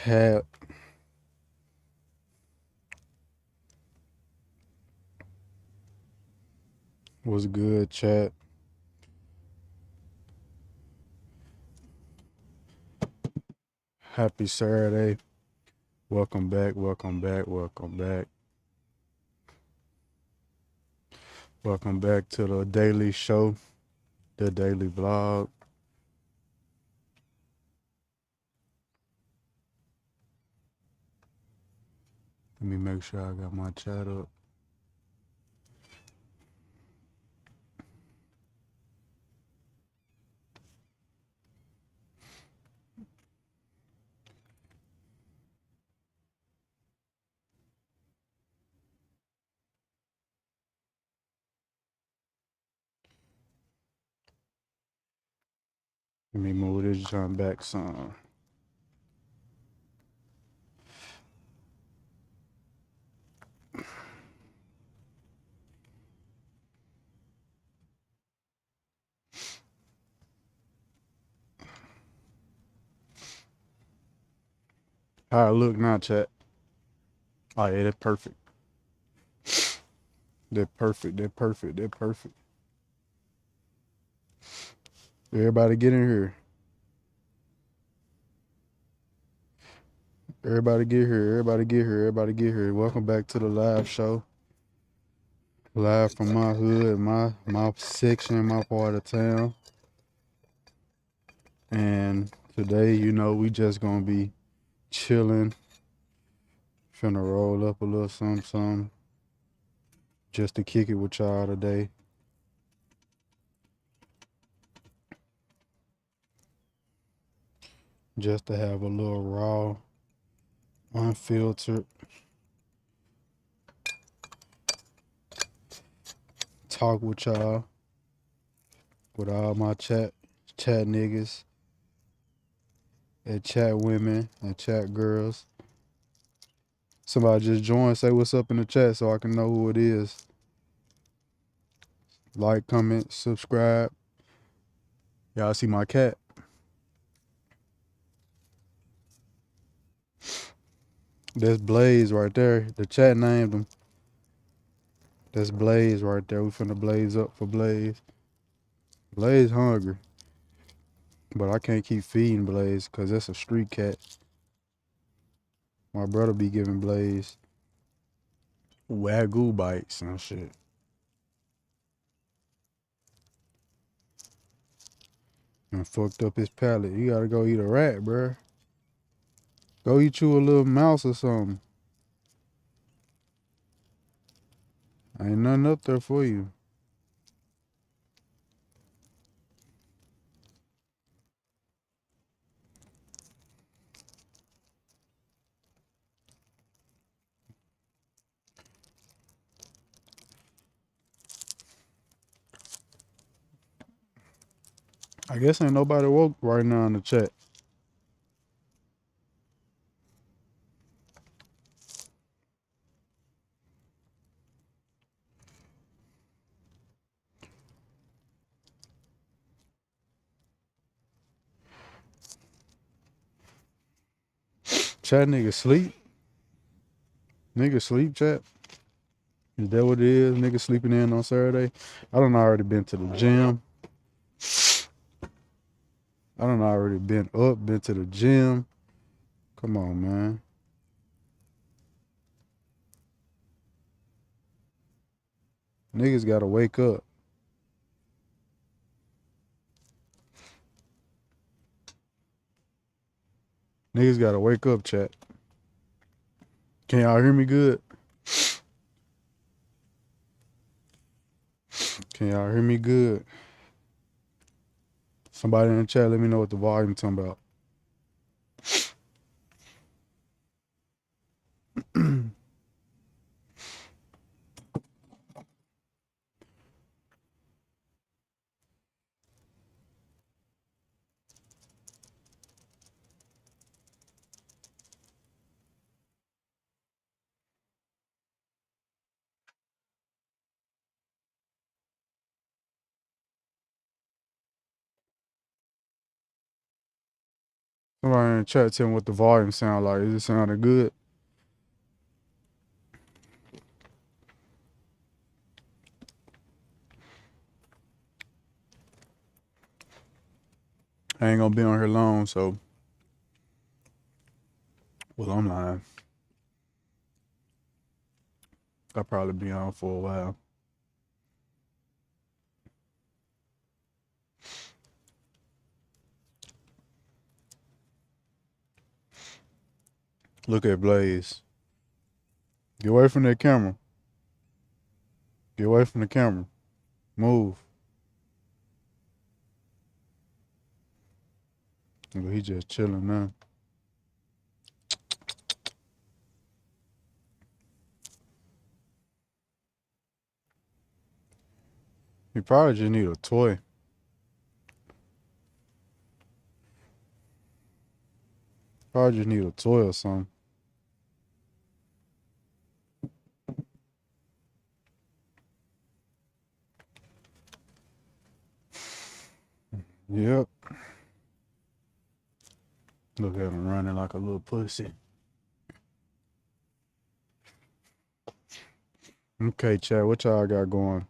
Chat. Was good, chat. Happy Saturday. Welcome back, welcome back, welcome back. Welcome back to the daily show, the daily vlog. Let me make sure I got my chat up. Let me move this jump back some. How I look now, chat? Oh yeah, that's perfect. They're perfect, they're perfect, they're perfect. Everybody get in here. Everybody get here, everybody get here, everybody get here. Welcome back to the live show. Live from my hood, my section, my part of town. And today, we just gonna be chilling, finna roll up a little something, just to kick it with y'all today. Just to have a little raw, unfiltered talk with y'all, with all my chat niggas, and chat women, and chat girls. Somebody just join, say what's up in the chat so I can know who it is. Like, comment, subscribe. Y'all see my cat? That's Blaze right there. The chat named him. That's Blaze right there. We finna blaze up for Blaze. Blaze hungry. But I can't keep feeding Blaze because that's a street cat. My brother be giving Blaze wagyu bites and shit. And fucked up his palate. You gotta go eat a rat, bruh. Go eat you a little mouse or something. Ain't nothing up there for you. I guess ain't nobody woke right now in the chat. Chat nigga sleep. Nigga sleep, chat. Is that what it is? Nigga sleeping in on Saturday? I done already been to the gym. I done already been up, been to the gym. Come on, man. Niggas gotta wake up. Niggas gotta wake up, chat. Can y'all hear me good? Can y'all hear me good? Somebody in the chat, let me know what the volume talking about. Somebody in the chat tell me what the volume sound like. Is it sounding good? I ain't gonna be on here long, so well, I'm lying. I'll probably be on for a while. Look at Blaze. Get away from that camera. Get away from the camera. Move. But he just chilling now. He probably just need a toy. Probably just need a toy or something. Yep. Look at him running like a little pussy. Okay, chat, what y'all got going?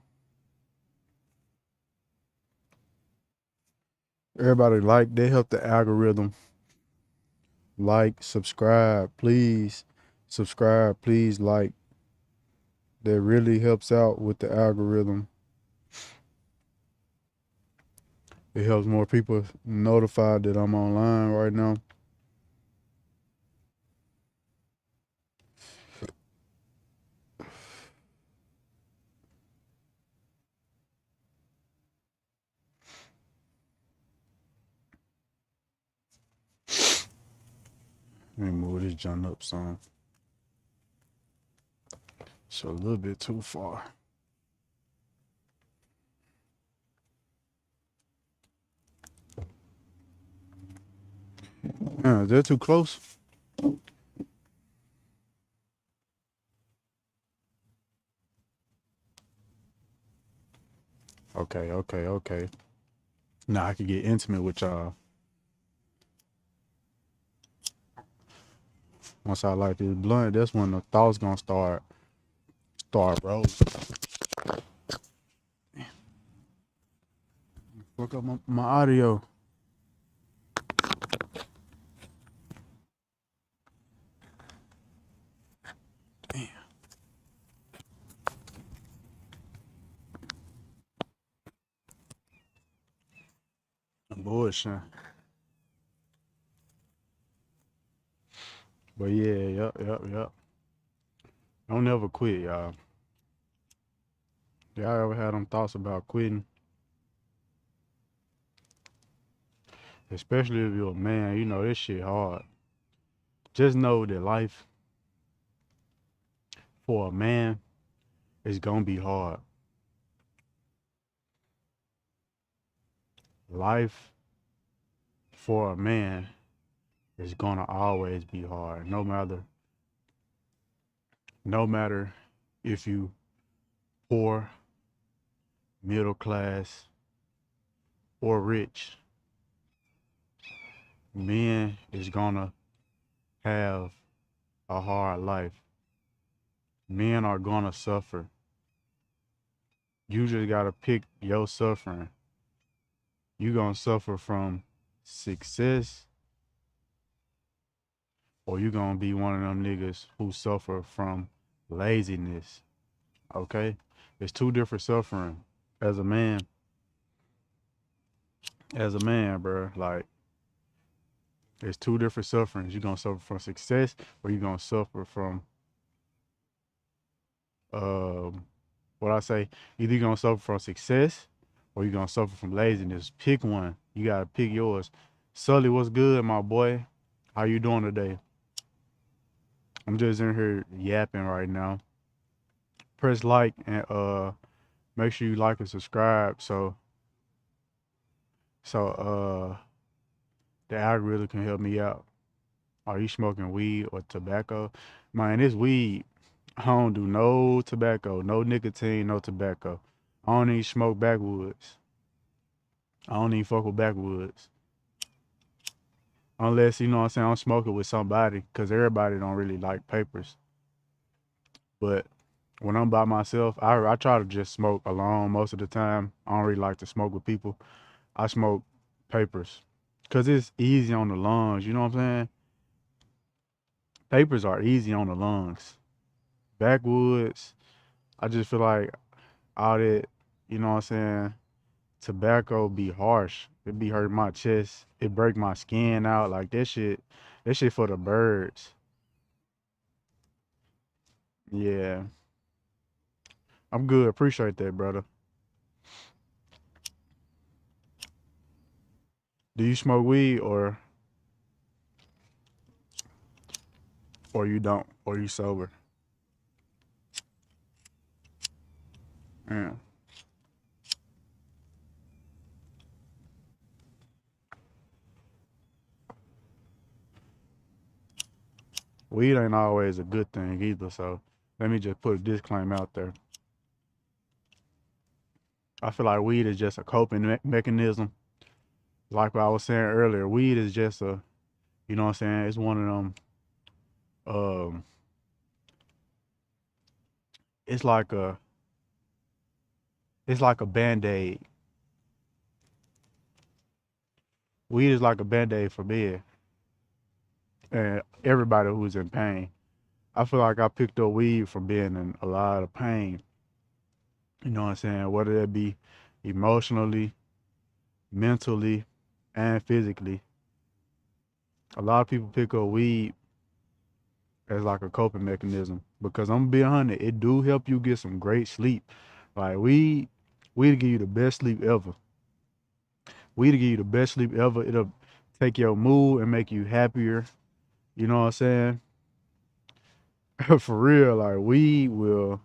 Everybody like, they help the algorithm. Like, subscribe, please. Subscribe, please, like. That really helps out with the algorithm. It helps more people notified that I'm online right now. Let me move this junk up some. It's a little bit too far. Yeah, is that too close? Okay. Now I can get intimate with y'all. Once I light this blunt, that's when the thoughts gonna start rolling. Fuck up my audio. Damn. I'm bullshit. But yeah, yep. Don't never quit, y'all. Y'all ever had them thoughts about quitting? Especially if you're a man, you know this shit hard. Just know that life for a man is gonna be hard. Life for a man is gonna always be hard. No matter if you poor, middle class, or rich, men is gonna have a hard life. Men are gonna suffer. You just gotta pick your suffering. You gonna suffer from success, or you gonna be one of them niggas who suffer from laziness. Okay? It's two different suffering. As a man, bro, like it's two different sufferings. You're gonna suffer from success, or you're gonna suffer from what I say, either you're gonna suffer from success or you're gonna suffer from laziness. Pick one. You gotta pick yours. Sully, what's good, my boy? How you doing today? I'm just in here yapping right now. Press like and make sure you like and subscribe so the algorithm can help me out. Are you smoking weed or tobacco? Man, this weed. I don't do no tobacco, no nicotine, no tobacco. I don't even smoke backwoods. I don't even fuck with backwoods. Unless, you know what I'm saying, I'm smoking with somebody, because everybody don't really like papers. But when I'm by myself, I try to just smoke alone most of the time. I don't really like to smoke with people. I smoke papers because it's easy on the lungs. You know what I'm saying? Papers are easy on the lungs. Backwoods, I just feel like all that, you know what I'm saying? Tobacco be harsh. It be hurting my chest. It break my skin out. Like that shit for the birds. Yeah, I'm good. Appreciate that, brother. Do you smoke weed or you don't? Or you sober? Yeah. Weed ain't always a good thing either, so let me just put a disclaimer out there. I feel like weed is just a coping mechanism. Like what I was saying earlier, weed is just a, you know what I'm saying? It's one of them, um, it's like a, it's like a band-aid. Weed is like a band-aid for me and everybody who's in pain. I feel like I picked up weed from being in a lot of pain. You know what I'm saying? Whether that be emotionally, mentally, and physically. A lot of people pick up weed as like a coping mechanism because I'm gonna be 100. It do help you get some great sleep. Like we to give you the best sleep ever. We to give you the best sleep ever. It'll take your mood and make you happier. You know what I'm saying? For real, like we will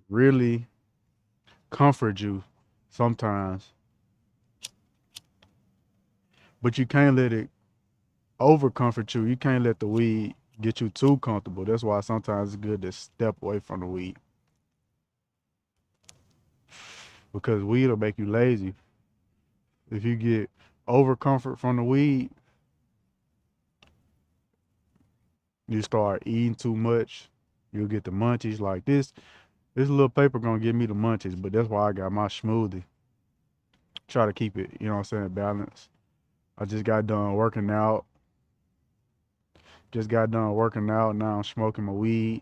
really comfort you sometimes, but you can't let it over comfort you. You can't let the weed get you too comfortable. That's why sometimes it's good to step away from the weed because weed will make you lazy. If you get over comfort from the weed, you start eating too much. You'll get the munchies like this. This little paper gonna give me the munchies, but that's why I got my smoothie. Try to keep it, you know what I'm saying, balanced. I just got done working out. Just got done working out. Now I'm smoking my weed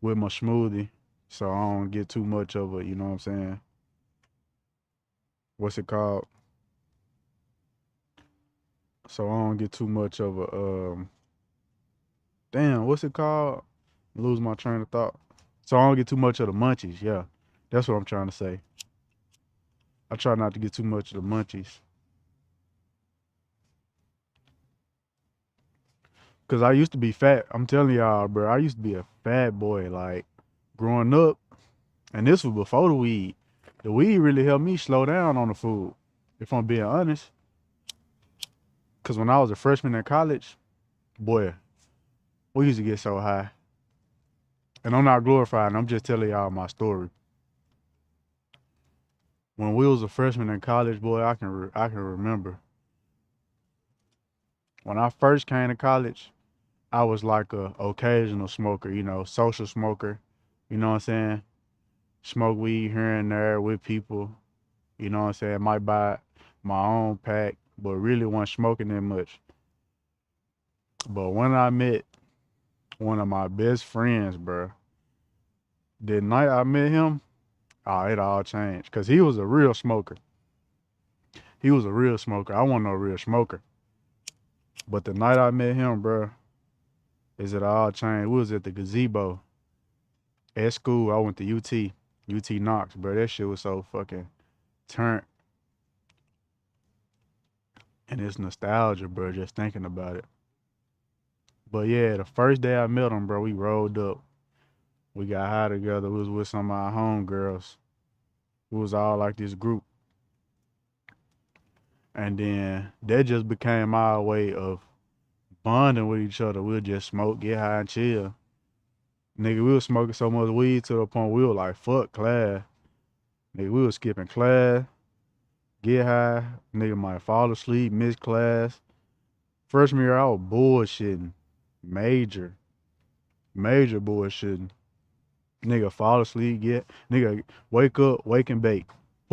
with my smoothie. So I don't get too much of a, you know what I'm saying? What's it called? So I don't get too much of a damn, what's it called? Lose my train of thought. So I don't get too much of the munchies, yeah. That's what I'm trying to say. I try not to get too much of the munchies. Cause I used to be fat. I'm telling y'all, bro, I used to be a fat boy, like growing up. And this was before the weed. The weed really helped me slow down on the food, if I'm being honest. Cause when I was a freshman in college, boy, we used to get so high. And I'm not glorifying, I'm just telling y'all my story. When we was a freshman in college, boy, I can remember. When I first came to college, I was like a occasional smoker, you know, social smoker. You know what I'm saying? Smoke weed here and there with people. You know what I'm saying? Might buy my own pack, but really wasn't smoking that much. But when I met one of my best friends, bro, the night I met him, oh, it all changed. Cause he was a real smoker. He was a real smoker. I wasn't no real smoker. But the night I met him, bro, is it all changed. We was at the gazebo at school. I went to UT Knox, bro. That shit was so fucking turned. And it's nostalgia, bro, just thinking about it. But yeah, the first day I met him, bro, we rolled up. We got high together. We was with some of our homegirls. We was all like this group. And then that just became our way of bonding with each other. We'll just smoke, get high, and chill. Nigga, we was smoking so much weed to the point we were like, fuck class. Nigga, we was skipping class, get high. Nigga might fall asleep, miss class, Freshman year, I was bullshitting. Major, major bullshitting. Nigga fall asleep, nigga wake up, wake and bake.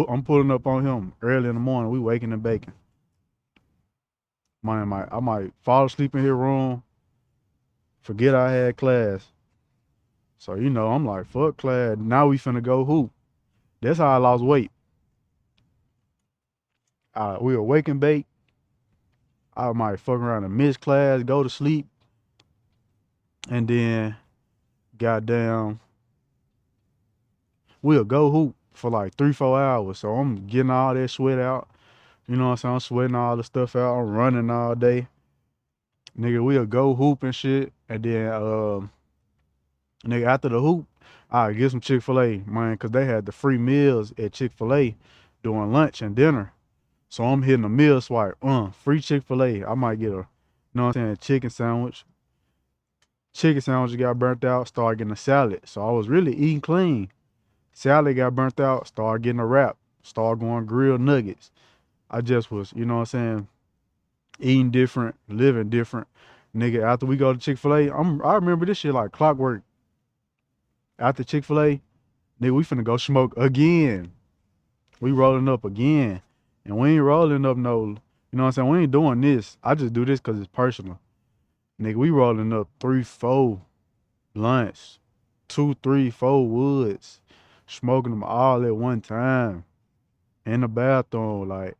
I'm pulling up on him early in the morning. We waking and baking. I might fall asleep in his room, forget I had class. So I'm like, fuck class. Now we finna go hoop. That's how I lost weight. We were wake and bake. I might fuck around and miss class, go to sleep, and then goddamn, we'll go hoop for like 3-4 hours. So I'm getting all that sweat out. You know what I'm saying? I'm sweating all the stuff out. I'm running all day. Nigga, we'll go hoop and shit. And then, nigga, after the hoop, I get some Chick-fil-A, man, because they had the free meals at Chick-fil-A during lunch and dinner. So I'm hitting a meal swipe. Free Chick-fil-A. I might get a, you know what I'm saying, chicken sandwich. Chicken sandwich got burnt out, started getting a salad. So I was really eating clean. Salad got burnt out, started getting a wrap, started going grilled nuggets. I just was, you know what I'm saying, eating different, living different. Nigga, after we go to Chick-fil-A, I remember this shit like clockwork. After Chick-fil-A, nigga, we finna go smoke again. We rolling up again. And we ain't rolling up no, you know what I'm saying, we ain't doing this. I just do this because it's personal. Nigga, we rolling up 3-4 blunts, 2-3-4 woods, smoking them all at one time. In the bathroom, like,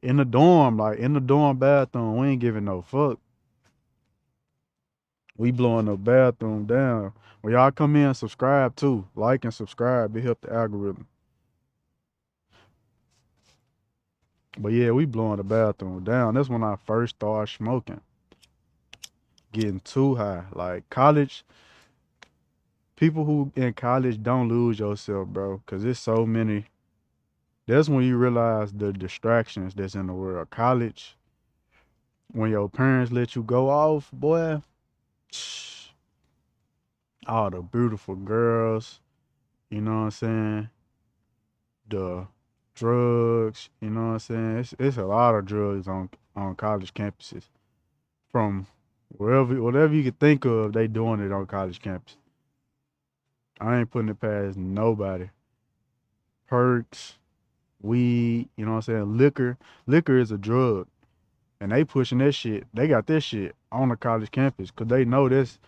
in the dorm, bathroom. We ain't giving no fuck. We blowing the bathroom down. When y'all come in, subscribe too. Like and subscribe. It help the algorithm. But yeah, we blowing the bathroom down. That's when I first started smoking. Getting too high. Like college, people who in college don't lose yourself, bro. Cause there's so many. That's when you realize the distractions that's in the world. College, when your parents let you go off, boy, all the beautiful girls, you know what I'm saying? The drugs, you know what I'm saying? It's a lot of drugs on college campuses. From whatever you could think of, they doing it on college campus. I ain't putting it past nobody. Perks, weed, you know what I'm saying? Liquor. Liquor is a drug. And they pushing that shit. They got this shit on the college campus because they know this,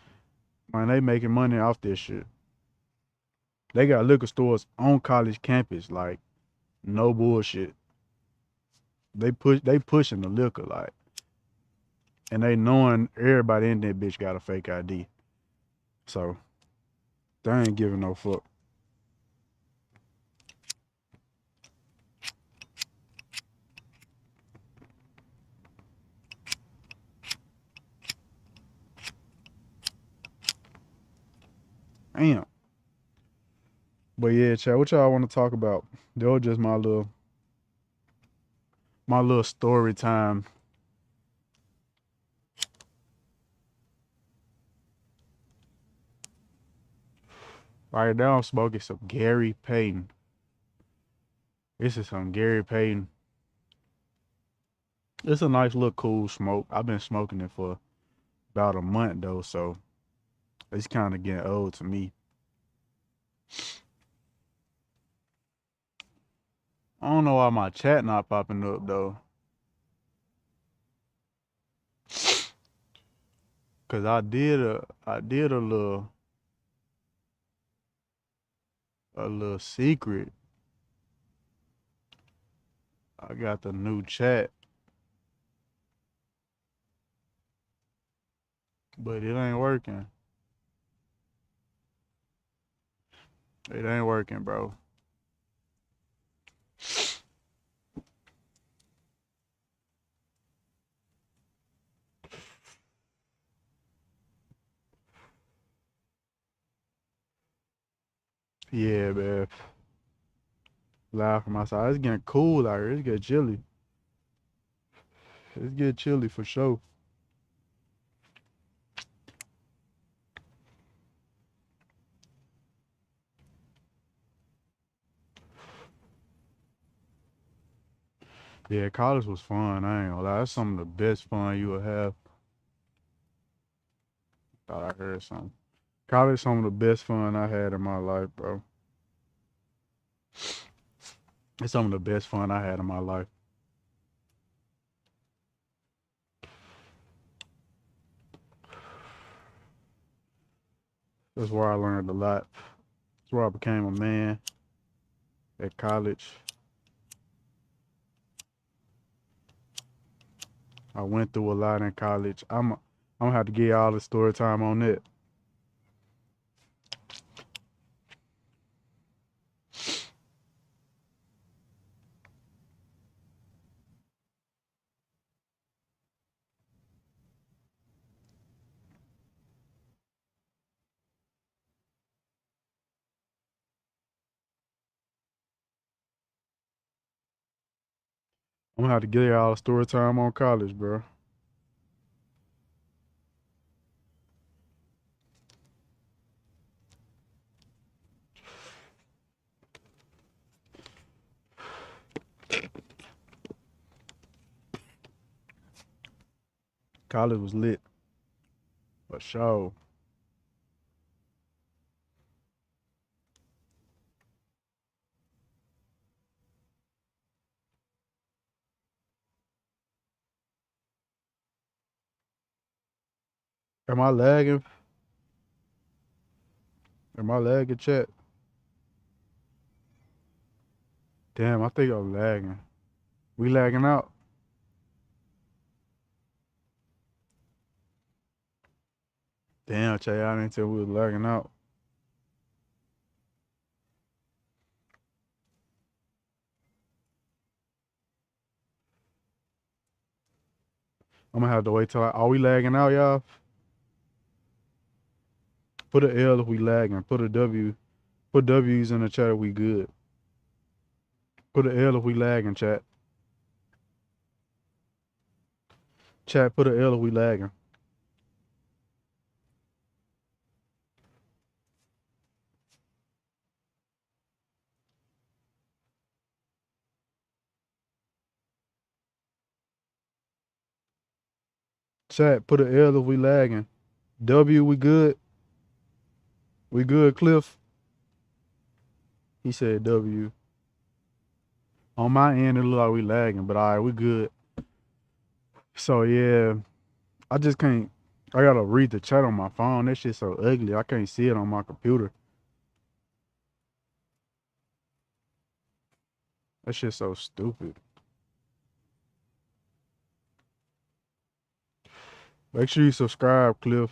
man, they making money off this shit. They got liquor stores on college campus, like, no bullshit. They pushing the liquor, like, and they knowing everybody in that bitch got a fake ID. So they ain't giving no fuck. Damn. But yeah, chat, what y'all want to talk about? That was just my little story time. Right now I'm smoking some Gary Payton. This is some Gary Payton. It's a nice little cool smoke. I've been smoking it for about a month though, so it's kind of getting old to me. I don't know why my chat not popping up though. Cause I did a little secret. I got the new chat, but it ain't working. It ain't working, bro. Yeah, man. Live from outside. It's getting cool out here. It's getting chilly. It's getting chilly for sure. Yeah, college was fun. I ain't gonna lie. That's some of the best fun you will have. Thought I heard something. College, some of the best fun I had in my life, bro. It's some of the best fun I had in my life. That's where I learned a lot. That's where I became a man at college. I went through a lot in college. I'm gonna have to get all the story time on it. I'm gonna have to get all the story time on college, bro. College was lit for sure. Am I lagging? Am I lagging, chat? Damn, I think I'm lagging. We lagging out. Damn, chat, I didn't tell we was lagging out. I'm gonna have to wait till are we lagging out, y'all? Put a L if we lagging. Put a W. Put W's in the chat if we good. Put a L if we lagging, chat. Chat, put a L if we lagging. Chat, put a L if we lagging. W, we good? We good, Cliff? He said W. On my end, it look like we lagging, but all right, we good. So yeah, I just can't. I gotta read the chat on my phone. That shit's so ugly. I can't see it on my computer. That shit's so stupid. Make sure you subscribe, Cliff.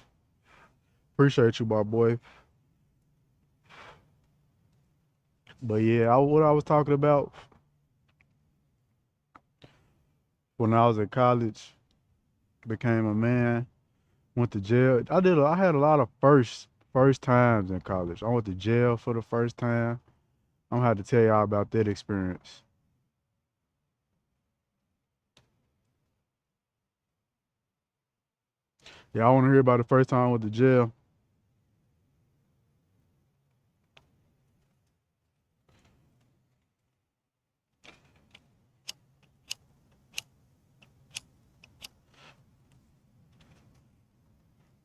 Appreciate you, my boy. But yeah, what I was talking about when I was in college, became a man, went to jail. I had a lot of first times in college. I went to jail for the first time. I'm gonna have to tell y'all about that experience. Y'all want to hear about the first time I went to jail?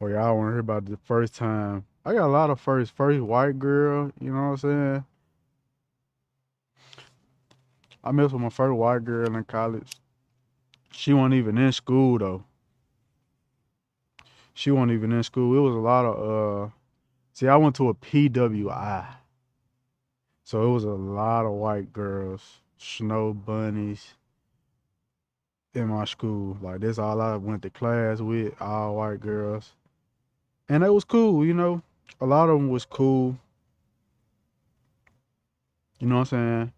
Or y'all want to hear about the first time? I got a lot of first white girl. You know what I'm saying? I messed with my first white girl in college. She wasn't even in school though. She wasn't even in school. It was a lot of See, I went to a PWI, so it was a lot of white girls, snow bunnies in my school. Like that's all I went to class with, all white girls, and it was cool. You know, a lot of them was cool. You know what I'm saying?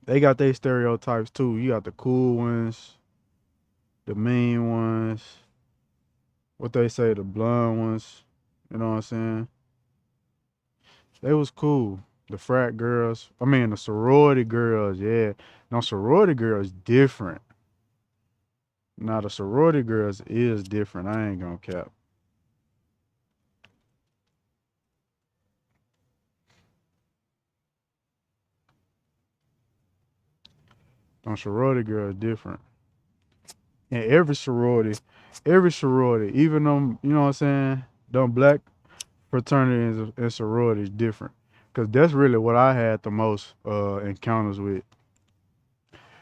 They got their stereotypes too. You got the cool ones, the mean ones, what they say, the blonde ones. You know what I'm saying? They was cool. The frat girls, I mean the sorority girls, yeah. No, sorority girls different. Now the sorority girls is different. I ain't gonna cap. Them sorority girls different. And every sorority, even them, you know what I'm saying, them black fraternities and sororities different. Cause that's really what I had the most encounters with.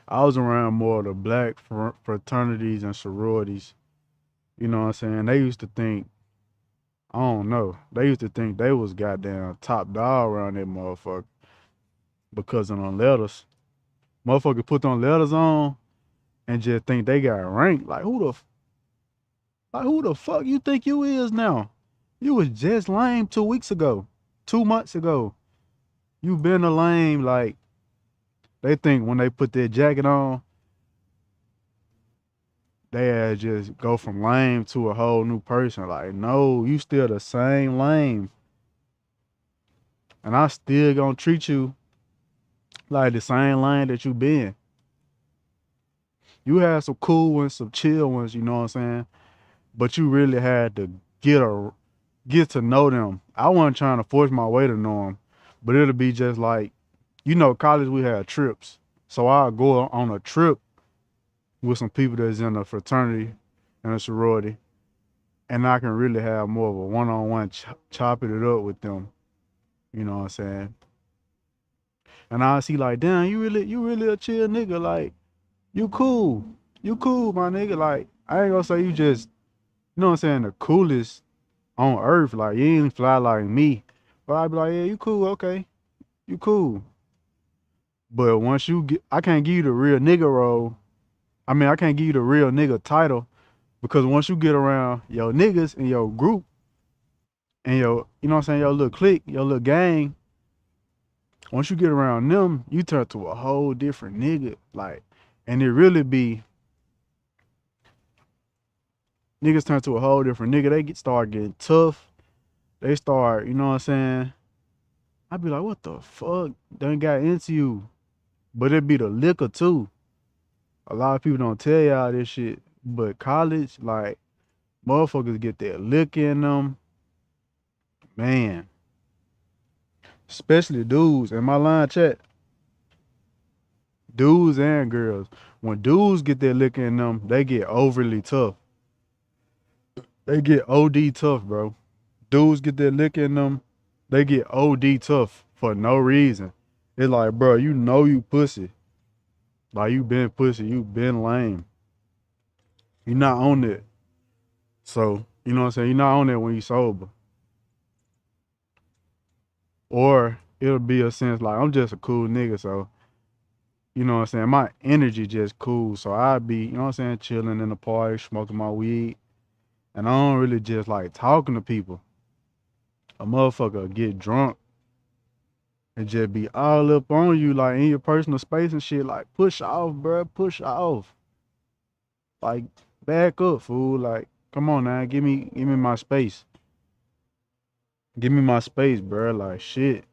I was around more of the black fraternities and sororities. You know what I'm saying? They used to think, I don't know, they used to think they was goddamn top dog around that motherfucker because of them letters. Motherfucker put them letters on and just think they got ranked. Like who the fuck you think you is now? You was just lame 2 weeks ago, 2 months ago. You been a lame. Like they think when they put that jacket on, they just go from lame to a whole new person. Like no, you still the same lame, and I still gonna treat you like the same lane that you been. You had some cool ones, some chill ones, you know what I'm saying? But you really had to get to know them. I wasn't trying to force my way to know them, but it'll be just like, college we had trips. So I'll go on a trip with some people that's in a fraternity and a sorority, and I can really have more of a one-on-one chopping it up with them. You know what I'm saying? And I see like, damn, you really a chill nigga. Like, you cool. You cool, my nigga. Like, I ain't gonna say you just, you know what I'm saying, the coolest on earth. Like, you ain't fly like me. But I'd be like, yeah, you cool, okay. You cool. But once you get, I can't give you the real nigga role. I mean, I can't give you the real nigga title because once you get around your niggas in your group and your, you know what I'm saying, your little clique, your little gang, once you get around them, you turn to a whole different nigga. Like, and it really be niggas turn to a whole different nigga. They start getting tough. They start, you know what I'm saying? I be like, what the fuck? Done got into you. But it be the liquor too. A lot of people don't tell y'all this shit. But college, like, motherfuckers get that liquor in them. Man. Especially dudes. In my line chat, dudes and girls. When dudes get that liquor in them, they get overly tough. They get OD tough, bro. Dudes get that liquor in them, they get OD tough for no reason. It's like, bro, you know you pussy. Like you been pussy, you been lame. You not on it. So, you know what I'm saying? You're not on it when you sober. Or it'll be a sense like I'm just a cool nigga, so you know what I'm saying? My energy just cool. So I'd be, you know what I'm saying, chilling in the park, smoking my weed. And I don't really just like talking to people. A motherfucker get drunk and just be all up on you, like in your personal space and shit. Like, push off, bro. Push off. Like, back up, fool. Like, come on now, give me my space. Give me my space, bro. Like, shit.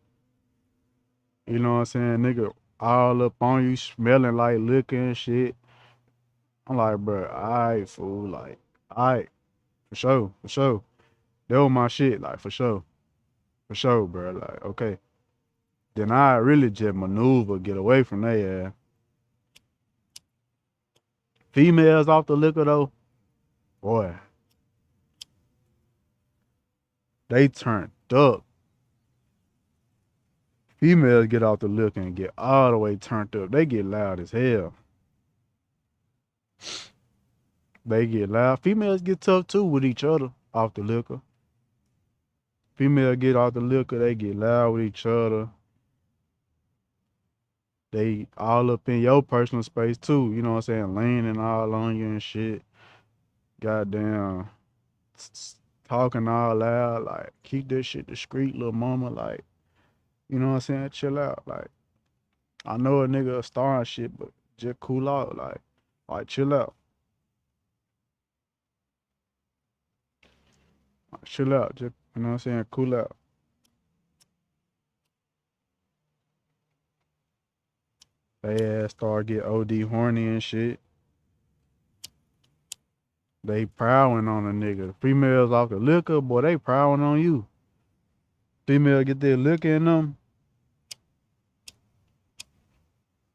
You know what I'm saying, nigga? All up on you, smelling like liquor and shit. I'm like, bro, alright, fool. Like, alright, for sure, for sure. That was my shit, like, for sure, bro. Like, okay. Then I really just maneuver, get away from there. Females off the liquor though, boy, they turned up. Females get off the liquor and get all the way turned up. They get loud as hell. They get loud. Females get tough too with each other off the liquor. Females get off the liquor, they get loud with each other. They all up in your personal space too. You know what I'm saying? Leaning all on you and shit. Goddamn. Talking all loud. Like, keep this shit discreet, little mama. Like, you know what I'm saying? Chill out. Like, I know a nigga a star and shit, but just cool out. Like chill out. Like, chill out. Just, you know what I'm saying? Cool out. They ass start get OD horny and shit. They prowling on a nigga. Females off the liquor, boy, they prowling on you. Female get their liquor in them.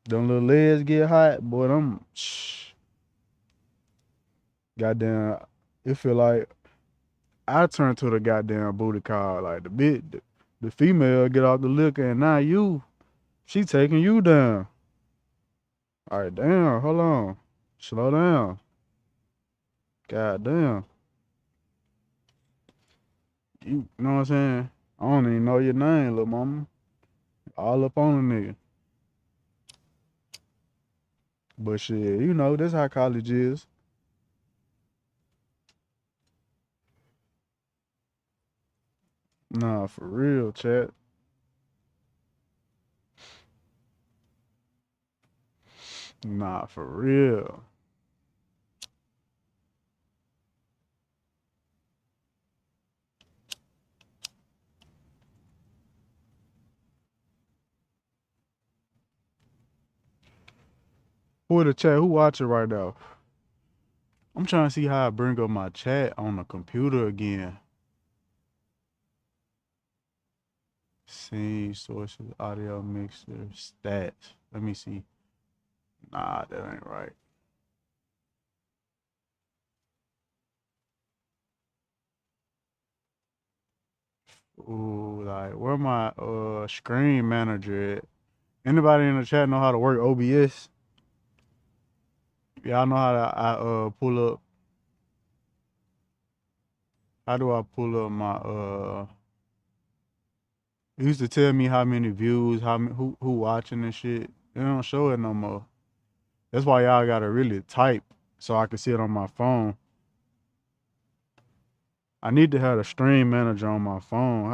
Them little legs get hot, boy. Them goddamn. It feel like I turn to the goddamn booty call. Like the female get off the liquor, and now she taking you down. All right, damn. Hold on, slow down. God damn. You know what I'm saying? I don't even know your name, little mama. All up on a nigga. But shit, that's how college is. Nah, for real, chat. Nah, for real. Who in the chat? Who watching right now? I'm trying to see how I bring up my chat on the computer again. Scene, sources, audio mixer, stats. Let me see. Nah, that ain't right. Ooh, like where my screen manager at? Anybody in the chat know how to work OBS? Y'all know how to pull up. How do I pull up my it used to tell me how many views, who watching and shit. They don't show it no more. That's why y'all gotta really type so I can see it on my phone. I need to have a stream manager on my phone.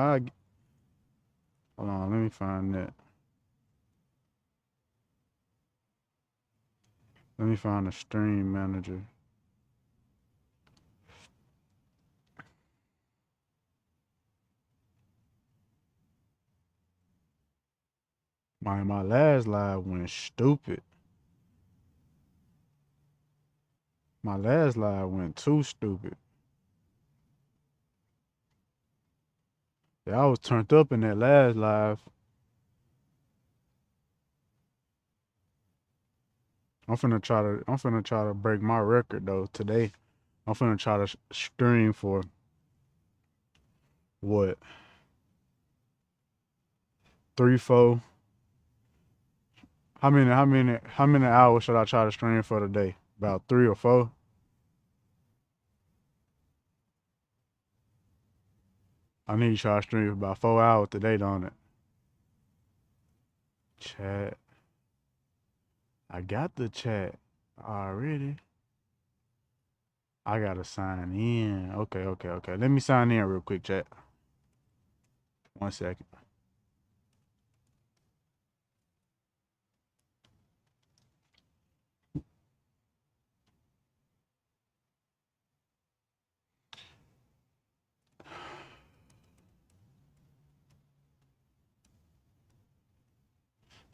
Hold on, let me find that. Let me find a stream manager. My last live went stupid. My last live went too stupid. Yeah, I was turned up in that last live. I'm finna try to break my record though today. I'm finna try to stream for what? 3, 4. How many hours should I try to stream for today? About 3 or 4. I need to try to stream for about 4 hours today, don't it? Chat. I got the chat already. I gotta sign in. Okay. Let me sign in real quick, chat. 1 second.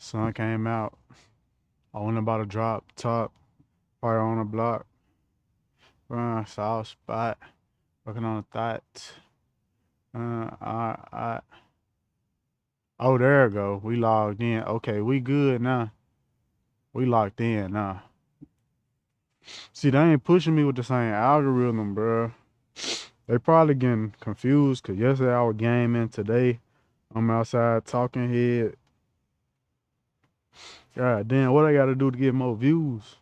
Sun came out. I went about to drop top. Fire on the block. Soft spot. Working on the thoughts. I. Oh, there we go. We logged in. Okay, we good now. We locked in now. See, they ain't pushing me with the same algorithm, bro. They probably getting confused because yesterday I was gaming. Today I'm outside talking head. God damn, what I gotta do to get more views?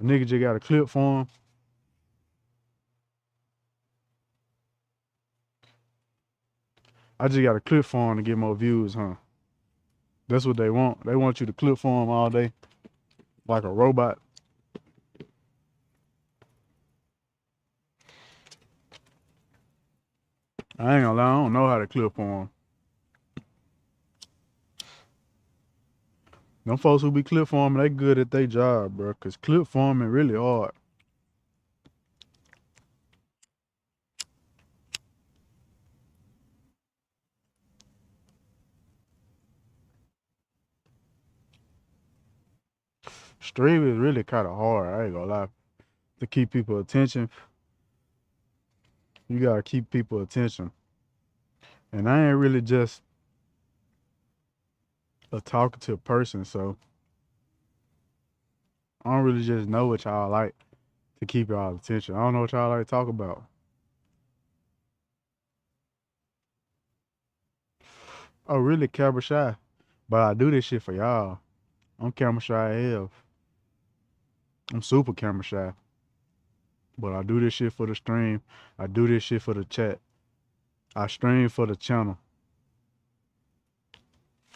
A nigga just got a clip for him. I just got a clip for him to get more views, huh? That's what they want. They want you to clip for them all day like a robot. I ain't gonna lie, I don't know how to clip for them. Them folks who be clip farming, they good at their job, bro. Cause clip farming really hard. Stream is really kind of hard. I ain't gonna lie. To keep people attention, you gotta keep people attention. And I ain't really just a talkative person, so I don't really just know what y'all like to keep y'all attention. I don't know what y'all like to talk about. Oh, really camera shy. But I do this shit for y'all. I'm camera shy as hell. I'm super camera shy. But I do this shit for the stream. I do this shit for the chat. I stream for the channel.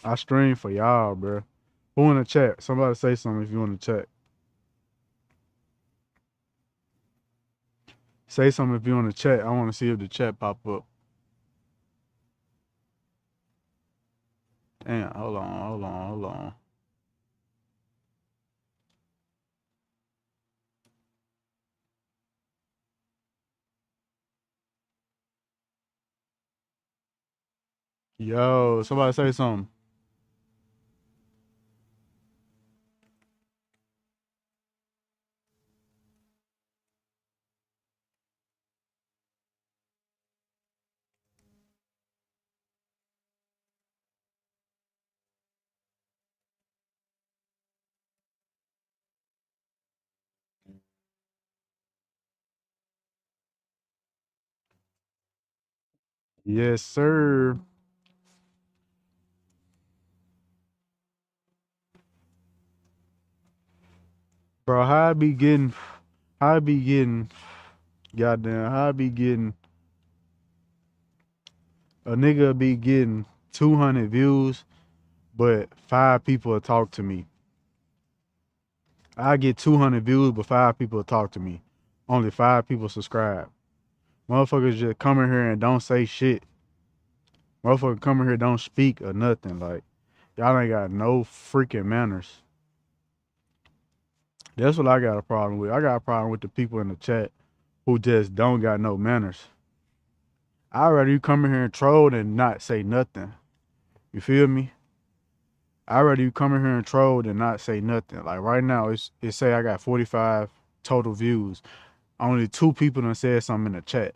I stream for y'all, bro. Who in the chat? Somebody say something if you in the chat. Say something if you in the chat. I want to see if the chat pop up. Damn, hold on. Yo, somebody say something. Yes, sir. Bro, how I be getting, goddamn, how I be getting, a nigga be getting 200 views, but 5 people will talk to me. I get 200 views, but 5 people will talk to me. Only 5 people subscribe. Motherfuckers just come in here and don't say shit. Motherfuckers come in here don't speak or nothing. Like, y'all ain't got no freaking manners. That's what I got a problem with. I got a problem with the people in the chat who just don't got no manners. I'd rather you come in here and troll than not say nothing. You feel me? I'd rather you come in here and troll than not say nothing. Like right now, it say I got 45 total views. Only 2 people done said something in the chat.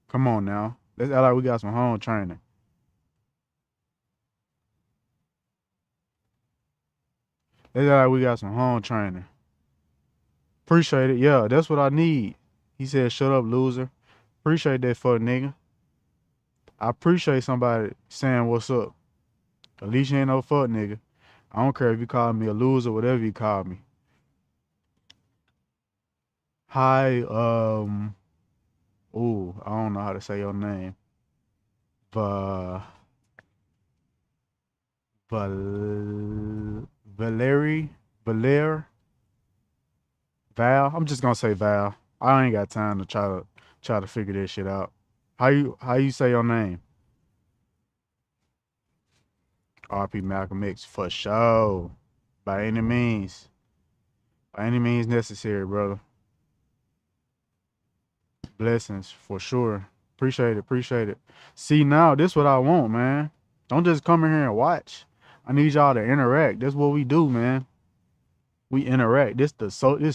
Come on now. Let's act like we got some home training. Let's act like we got some home training. Appreciate it. Yeah, that's what I need. He said, shut up, loser. Appreciate that fuck nigga. I appreciate somebody saying what's up. At least you ain't no fuck nigga. I don't care if you call me a loser, whatever you call me. Hi, ooh, I don't know how to say your name. Va Valeri Val. I'm just gonna say Val. I ain't got time to try to figure this shit out. How you say your name? RP Malcolm X for sure. By any means. By any means necessary, brother. Blessings for sure. Appreciate it. See now, this what I want, man. Don't just come in here and watch. I need y'all to interact. That's what we do, man. We interact. This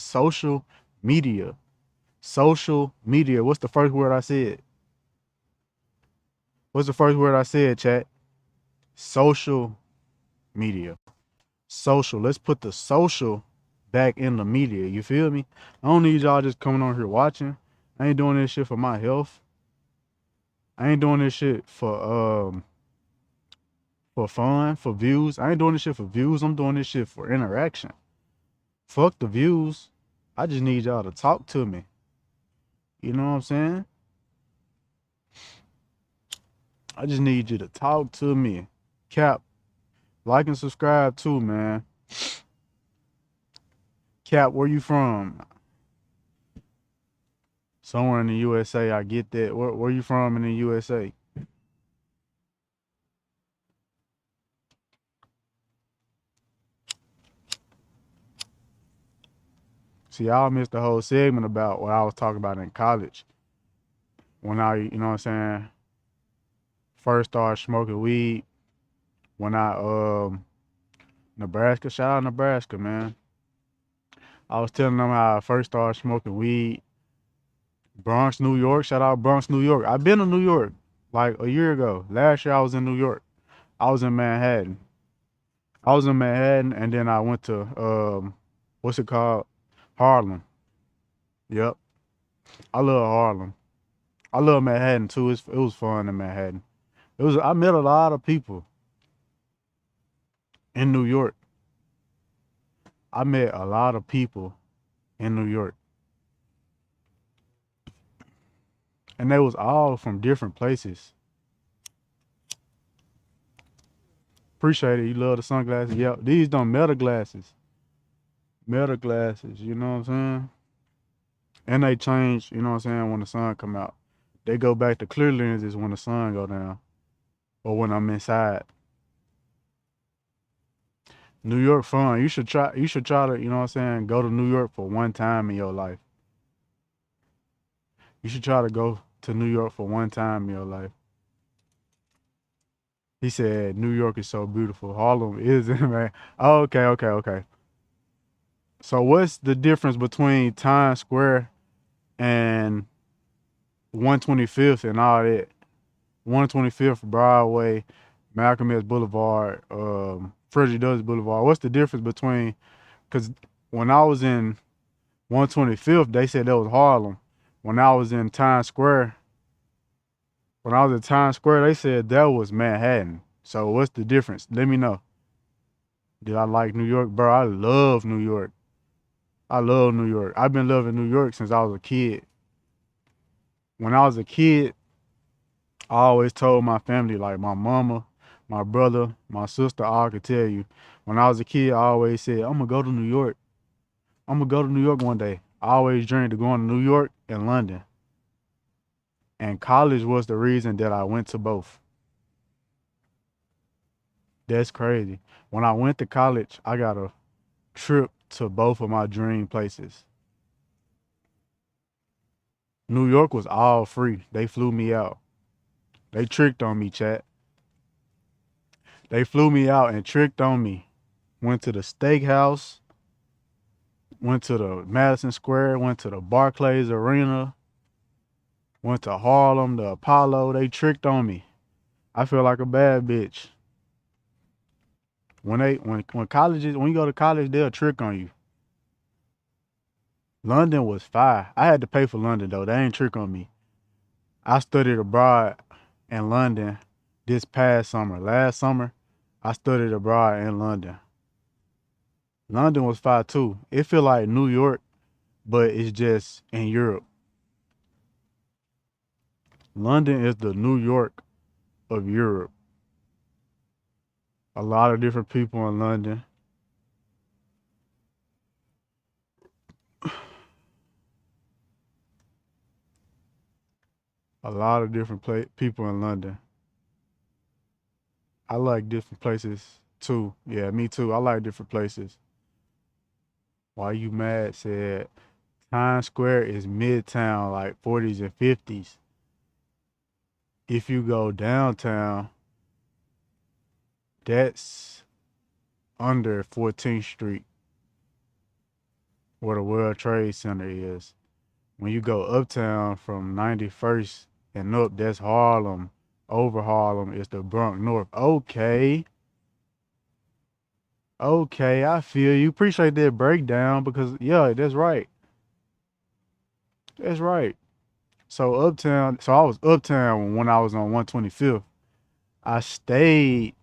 social media. Social media. What's the first word I said? What's the first word I said, chat? Social media. Social. Let's put the social back in the media. You feel me? I don't need y'all just coming on here watching. I ain't doing this shit for my health. I ain't doing this shit for fun, for views. I ain't doing this shit for views. I'm doing this shit for interaction. Fuck the views. I just need y'all to talk to me. You know what I'm saying? I just need you to talk to me. Cap, like and subscribe too, man. Cap, where you from? Somewhere in the USA. I get that. Where you from in the USA? See, y'all missed the whole segment about what I was talking about in college. When I, you know what I'm saying, first started smoking weed. When Nebraska, shout out Nebraska, man. I was telling them how I first started smoking weed. Bronx, New York. Shout out Bronx, New York. I've been to New York like a year ago. Last year I was in New York. I was in Manhattan. And then I went to What's it called? Harlem. Yep. I love Harlem. I love Manhattan too. It was fun in Manhattan. I met a lot of people in New York. I met a lot of people in New York. And they was all from different places. Appreciate it. You love the sunglasses. Yep. These don't meta glasses. Meta glasses, you know what I'm saying? And they change, you know what I'm saying, when the sun come out. They go back to clear lenses when the sun go down. Or when I'm inside. New York fun. You should try to, you know what I'm saying, go to New York for one time in your life. You should try to go to New York for one time in your life. He said New York is so beautiful. Harlem isn't, man. Oh, okay, okay, okay. So what's the difference between Times Square and 125th and all that? 125th Broadway, Malcolm X Boulevard, Frederick Douglass Boulevard. What's the difference between? Because when I was in 125th, they said that was Harlem. When I was in Times Square, they said that was Manhattan. So what's the difference? Let me know. Did I like New York, bro? I love New York. I love New York. I've been loving New York since I was a kid. When I was a kid, I always told my family, like my mama, my brother, my sister, all could tell you. When I was a kid, I always said, I'm gonna go to New York. I'm gonna go to New York one day. I always dreamed of going to New York and London. And college was the reason that I went to both. That's crazy. When I went to college, I got a trip to both of my dream places. New York was all free. They flew me out. They tricked on me, chat. They flew me out and tricked on me. Went to the steakhouse, went to the Madison Square, went to the Barclays Arena, went to Harlem, the Apollo. They tricked on me. I feel like a bad bitch. When you go to college, they'll trick on you. London was fire. I had to pay for London though. They ain't trick on me. I studied abroad in London this past summer. Last summer, I studied abroad in London. London was fire too. It feel like New York, but it's just in Europe. London is the New York of Europe. A lot of different people in London. A lot of different people in London. I like different places too. Yeah, me too. I like different places. Why You Mad said Times Square is midtown, like 40s and 50s. If you go downtown, that's under 14th Street, where the World Trade Center is. When you go uptown from 91st and up, that's Harlem. Over Harlem is the Bronx North. Okay. Okay, I feel you. Appreciate that breakdown because yeah, that's right. That's right. So I was uptown when I was on 125th. I stayed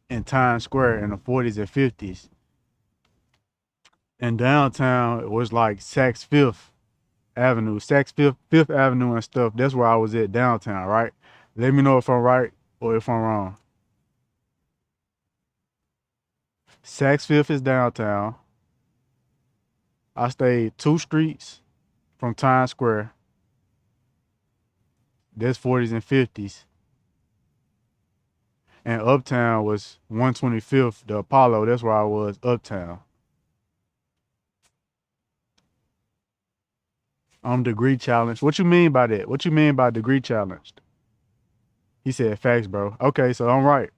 in Times Square in the 40s and 50s. And downtown it was like Saks Fifth Avenue, Fifth Avenue and stuff. That's where I was at downtown, right? Let me know if I'm right or if I'm wrong. Saks Fifth is downtown. I stayed 2 streets from Times Square. That's 40s and 50s. And uptown was 125th, the Apollo. That's where I was, uptown. Degree challenged. What you mean by that? What you mean by degree challenged? He said facts, bro. Okay, so I'm right.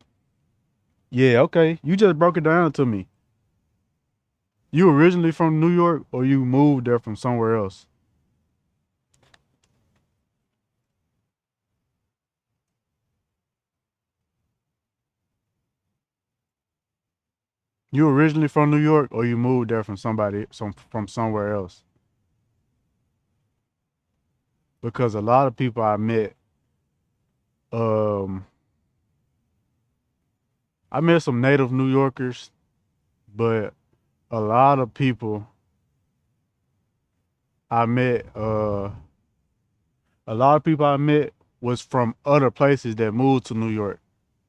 Yeah, okay. You just broke it down to me. You originally from New York or you moved there from somewhere else? You originally from New York, or you moved there from from somewhere else? Because a lot of people um, I met some native New Yorkers, but a lot of people I met, a lot of people I met was from other places that moved to New York,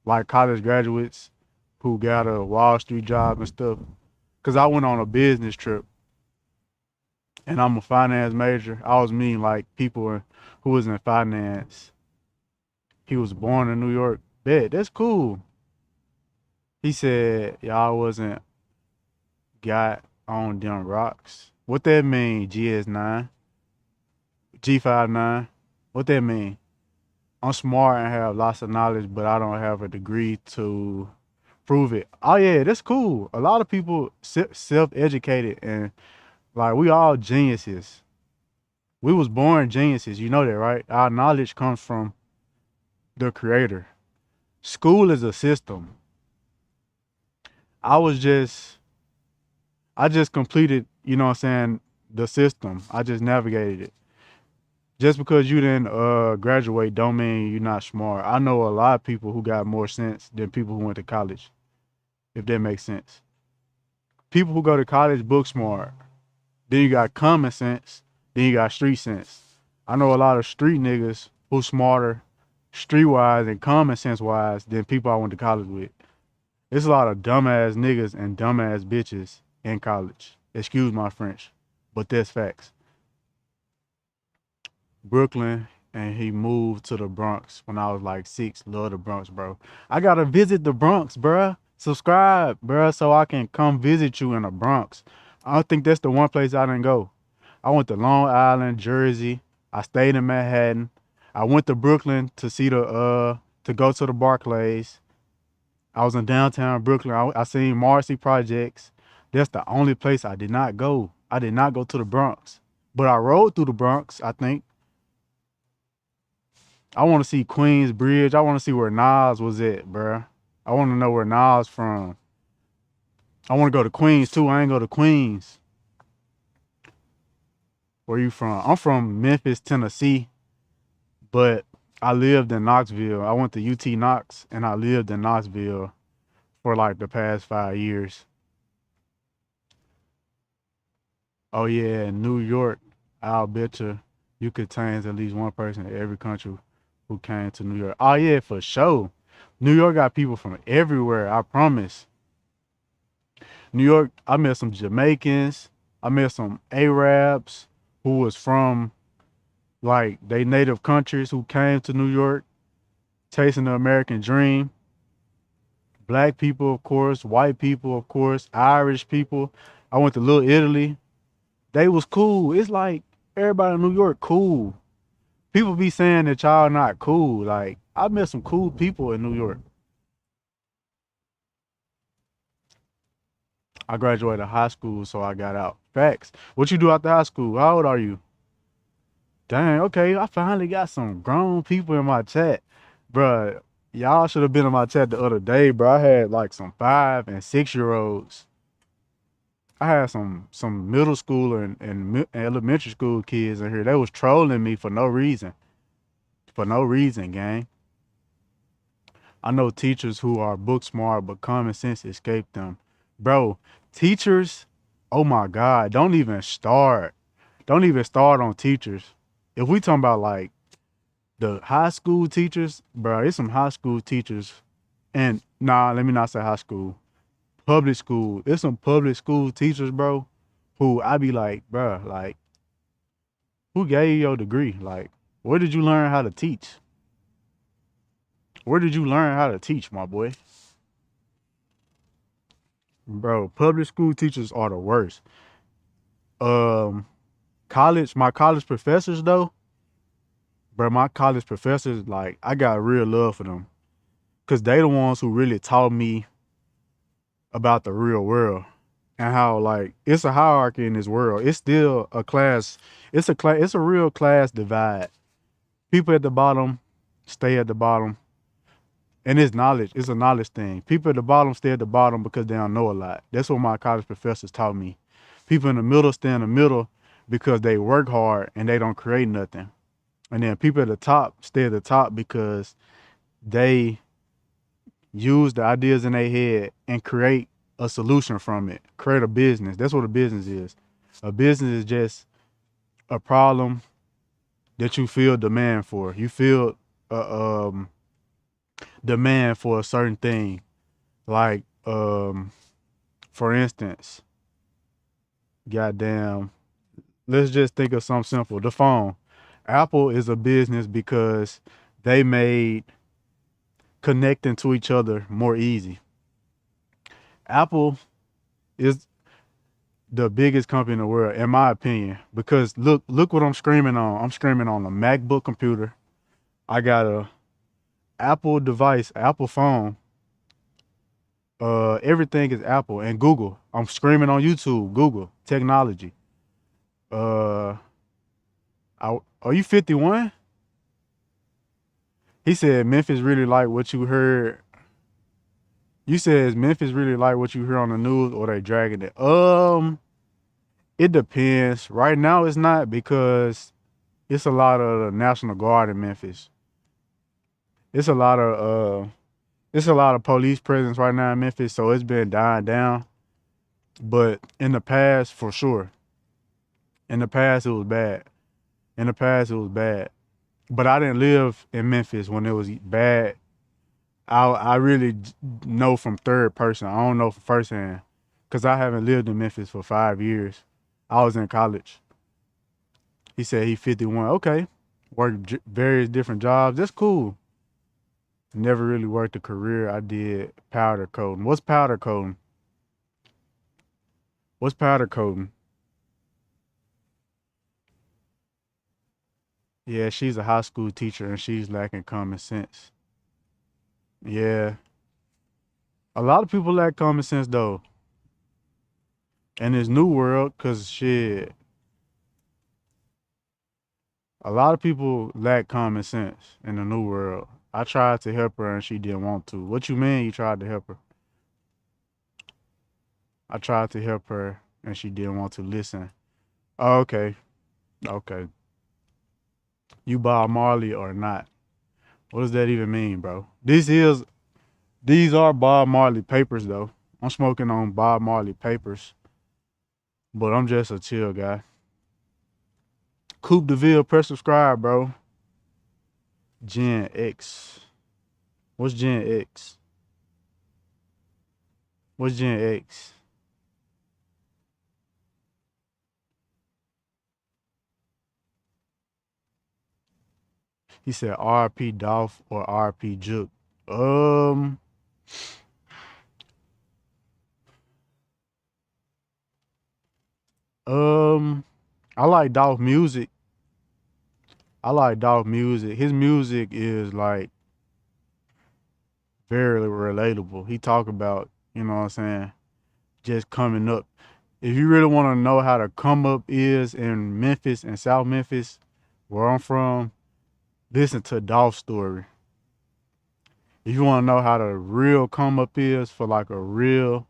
like college graduates who got a Wall Street job and stuff. Cause I went on a business trip and I'm a finance major. I was meeting like people who was in finance. He was born in New York. Bet, that's cool. He said y'all wasn't got on them rocks. What that mean, GS9? G59? What that mean? I'm smart and have lots of knowledge, but I don't have a degree to prove it. Oh yeah, that's cool. A lot of people self-educated and like we all geniuses. We was born geniuses. You know that, right? Our knowledge comes from the creator. School is a system. I was just I just completed, you know what I'm saying, the system. I just navigated it. Just because you didn't graduate don't mean you're not smart. I know a lot of people who got more sense than people who went to college, if that makes sense. People who go to college book smart. Then you got common sense. Then you got street sense. I know a lot of street niggas who smarter street wise and common sense wise than people I went to college with. There's a lot of dumbass niggas and dumbass bitches in college. Excuse my French, but that's facts. Brooklyn, and he moved to the Bronx when I was like 6. Love the Bronx, bro. I gotta visit the Bronx, bruh. Subscribe, bruh, so I can come visit you in the Bronx. I don't think that's the one place I didn't go. I went to Long Island, Jersey. I stayed in Manhattan. I went to Brooklyn to see to go to the Barclays. I was in downtown Brooklyn. I seen Marcy Projects. That's the only place I did not go. I did not go to the Bronx, but I rode through the Bronx, I think. I want to see Queens Bridge. I want to see where Nas was at, bruh. I want to know where Nas from. I want to go to Queens too. I ain't go to Queens. Where you from? I'm from Memphis, Tennessee, but I lived in Knoxville. I went to UT Knox and I lived in Knoxville for like the past 5 years. Oh yeah, in New York, I'll bet you contains at least one person in every country who came to New York. Oh yeah, for sure. New York got people from everywhere, I promise. New York, I met some Jamaicans. I met some Arabs who was from like they native countries who came to New York, chasing the American dream. Black people, of course, white people, of course, Irish people. I went to Little Italy. They was cool. It's like everybody in New York cool. People be saying that y'all not cool. Like I met some cool people in New York. I graduated high school, so I got out. Facts. What you do after high school? How old are you? Dang, okay. I finally got some grown people in my chat. Bruh, y'all should have been in my chat the other day, bro. I had like some 5 and 6 year olds. I had some middle school and elementary school kids in here. They was trolling me for no reason. For no reason, gang. I know teachers who are book smart, but common sense escaped them. Bro, teachers, oh my God, don't even start. Don't even start on teachers. If we talking about like the high school teachers, bro, it's some high school teachers. And nah, let me not say high school. Public school. It's some public school teachers, bro, who I be like, bro, like, who gave you your degree? Like, where did you learn how to teach? Where did you learn how to teach, my boy? Bro, public school teachers are the worst. Um, my college professors though, bro, my college professors, like, I got real love for them. Cause they the ones who really taught me about the real world and how like it's a hierarchy in this world. It's still a class, it's a real class divide. People at the bottom stay at the bottom And it's knowledge. It's a knowledge thing. People at the bottom stay at the bottom because they don't know a lot. That's what my college professors taught me. People in the middle stay in the middle because they work hard and they don't create nothing. And then people at the top stay at the top because they use the ideas in their head and create a solution from it. Create a business. That's what a business is. A business is just a problem that you feel demand for. You feel demand for a certain thing. Like, for instance, goddamn, let's just think of something simple. The phone. Apple is a business because they made connecting to each other more easy. Apple is the biggest company in the world, in my opinion, because look what I'm screaming on. I'm screaming on a MacBook computer. I got a Apple device, Apple phone. Everything is Apple and Google. I'm screaming on YouTube, Google, technology. Uh, are you 51? He said Memphis really like what you heard. You said is Memphis really like what you hear on the news, or they dragging it? It depends. Right now it's not, because it's a lot of the National Guard in Memphis. It's a lot of police presence right now in Memphis, so it's been dying down. But in the past, for sure. In the past it was bad. In the past it was bad. But I didn't live in Memphis when it was bad. I really know from third person. I don't know from first hand, because I haven't lived in Memphis for 5 years. I was in college. He said he 51. Okay, worked various different jobs. That's cool. Never really worked a career. I did powder coating. What's powder coating? What's powder coating? Yeah, she's a high school teacher and she's lacking common sense. Yeah, a lot of people lack common sense though in this new world, cause shit, a lot of people lack common sense in the new world. I tried to help her and she didn't want to. What you mean you tried to help her? I tried to help her and she didn't want to listen. Oh, okay. Okay. You Bob Marley or not? What does that even mean, bro? These are Bob Marley papers though. I'm smoking on Bob Marley papers, but I'm just a chill guy. Coupe de Ville, press subscribe, bro. Gen X. What's Gen X? What's Gen X? He said RP Dolph or RP Juke. Um, um, I like Dolph music. I like Dolph music. His music is like very relatable. He talk about, you know what I'm saying, just coming up. If you really want to know how the come up is in Memphis and South Memphis, where I'm from, listen to Dolph's story. If you want to know how the real come up is for like a real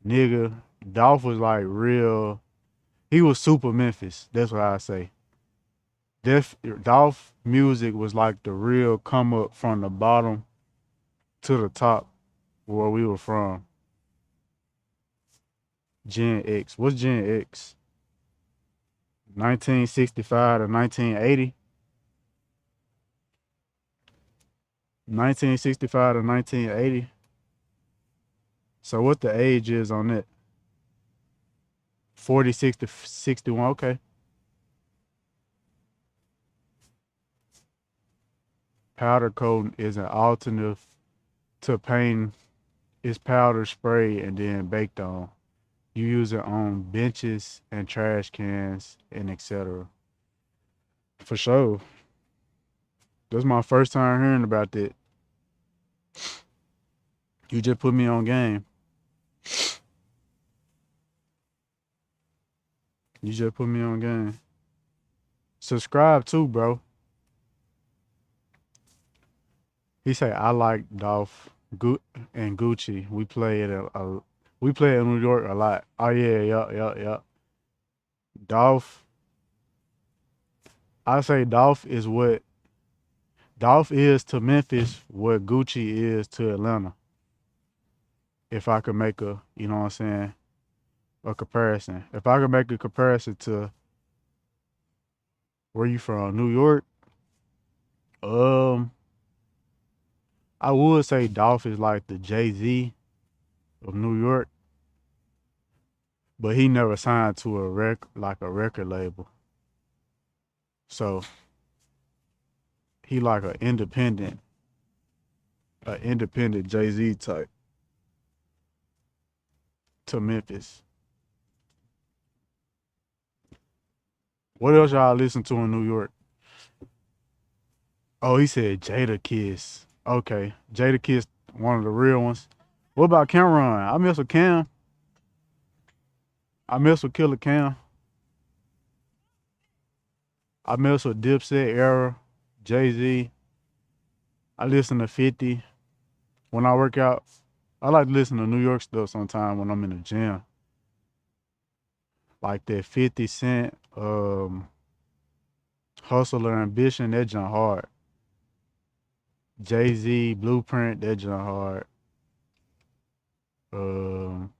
nigga, Dolph was like real. He was super Memphis. That's what I say. Dolph music was like the real come up from the bottom to the top where we were from. Gen X. What's Gen X? 1965 to 1980? 1965 to 1980. So what the age is on it? 46 to 61. Okay. Powder coating is an alternative to paint. It's powder spray and then baked on. You use it on benches and trash cans and etc. For sure. That's my first time hearing about that. You just put me on game. You just put me on game. Subscribe too, bro. He say I like Dolph and Gucci. We play it we play in New York a lot. Oh yeah, yeah. Dolph, I say Dolph is to Memphis what Gucci is to Atlanta. If I could make a, you know what I'm saying, a comparison. If I could make a comparison to where you from, New York, um, I would say Dolph is like the Jay-Z of New York, but he never signed to a record label. So he like an independent Jay-Z type to Memphis. What else y'all listen to in New York? Oh, he said Jada Kiss. Okay, Jada Kiss, one of the real ones. What about Cameron? I mess with Cam. I mess with Killer Cam. I mess with Dipset era, Jay Z. I listen to 50 when I work out. I like to listen to New York stuff sometime when I'm in the gym. Like that 50 Cent, Hustler Ambition, that jump hard. Jay Z, Blueprint, that jump hard. Um,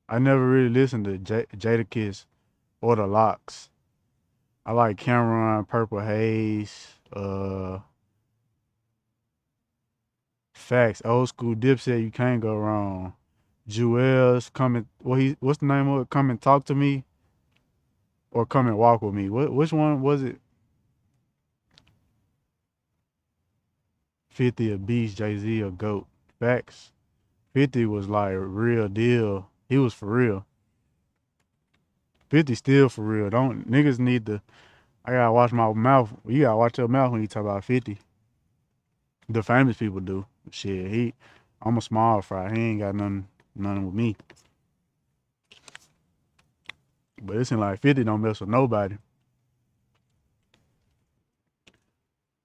I never really listened to Jada Kiss or the Locks. I like Cameron, Purple Haze, Facts, old school Dipset, you can't go wrong. Jewels, what's the name of it? Come and talk to me or come and walk with me. Which one was it? 50 a beast, Jay-Z a goat. Facts. 50 was like real deal. He was for real. 50 still for real. Don't niggas need to I gotta watch my mouth. You gotta watch your mouth when you talk about 50. The famous people do. Shit, I'm a small fry. He ain't got nothing with me. But it seems like 50 don't mess with nobody.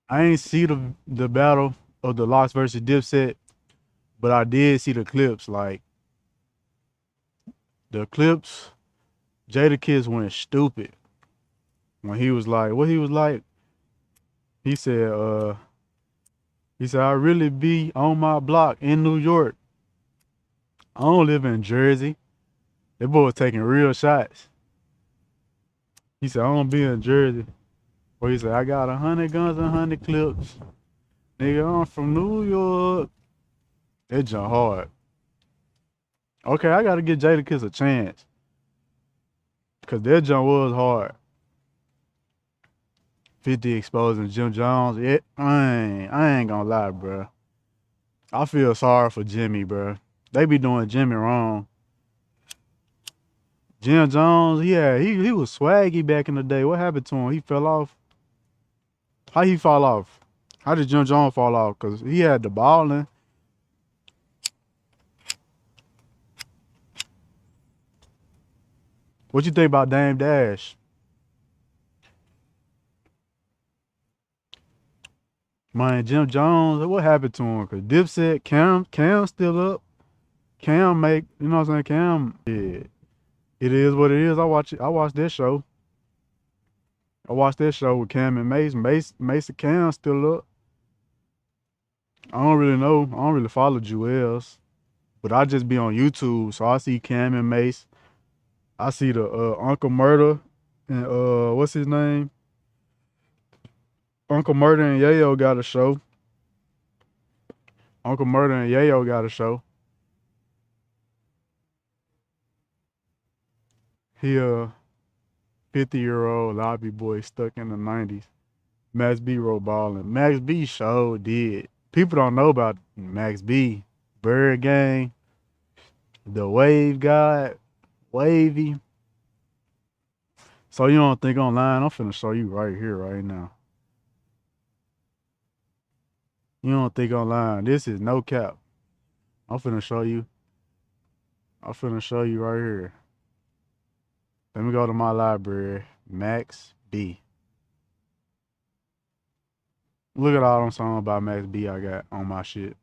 I ain't see the battle of the Locks versus Dipset, but I did see the clips. Like the clips, Jada Kiss went stupid when he was like, what he was like. He said, I really be on my block in New York. I don't live in Jersey. That boy was taking real shots. He said, I don't be in Jersey. Or he said, I got 100 guns and 100 clips. Nigga, I'm from New York. That jump hard. Okay, I gotta give Jada Kiss a chance. Cause that jump was hard. 50 exposing Jim Jones. I ain't gonna lie, bro. I feel sorry for Jimmy, bro. They be doing Jimmy wrong. Jim Jones, yeah, he was swaggy back in the day. What happened to him? He fell off. How he fall off? How did Jim Jones fall off? Cause he had the balling. What you think about Dame Dash? Man, Jim Jones, what happened to him? Cause Dipset, Cam still up. Cam make, you know what I'm saying? Cam, yeah. It is what it is. I watch this show. I watched that show with Cam and Mace. Mace and Cam still up. I don't really know. I don't really follow Jewels. But I just be on YouTube. So I see Cam and Mace. I see the Uncle Murder and what's his name? Uncle Murder and Yayo got a show. Uncle Murder and Yayo got a show. He 50-year-old lobby boy stuck in the 90s. Max B wrote balling. Max B show did. People don't know about Max B. Bird Gang, the Wave God, Wavy. So you don't think online? I'm finna show you right here, right now. You don't think online? This is no cap. I'm finna show you. I'm finna show you right here. Let me go to my library. Max B. Look at all them songs by Max B I got on my shit.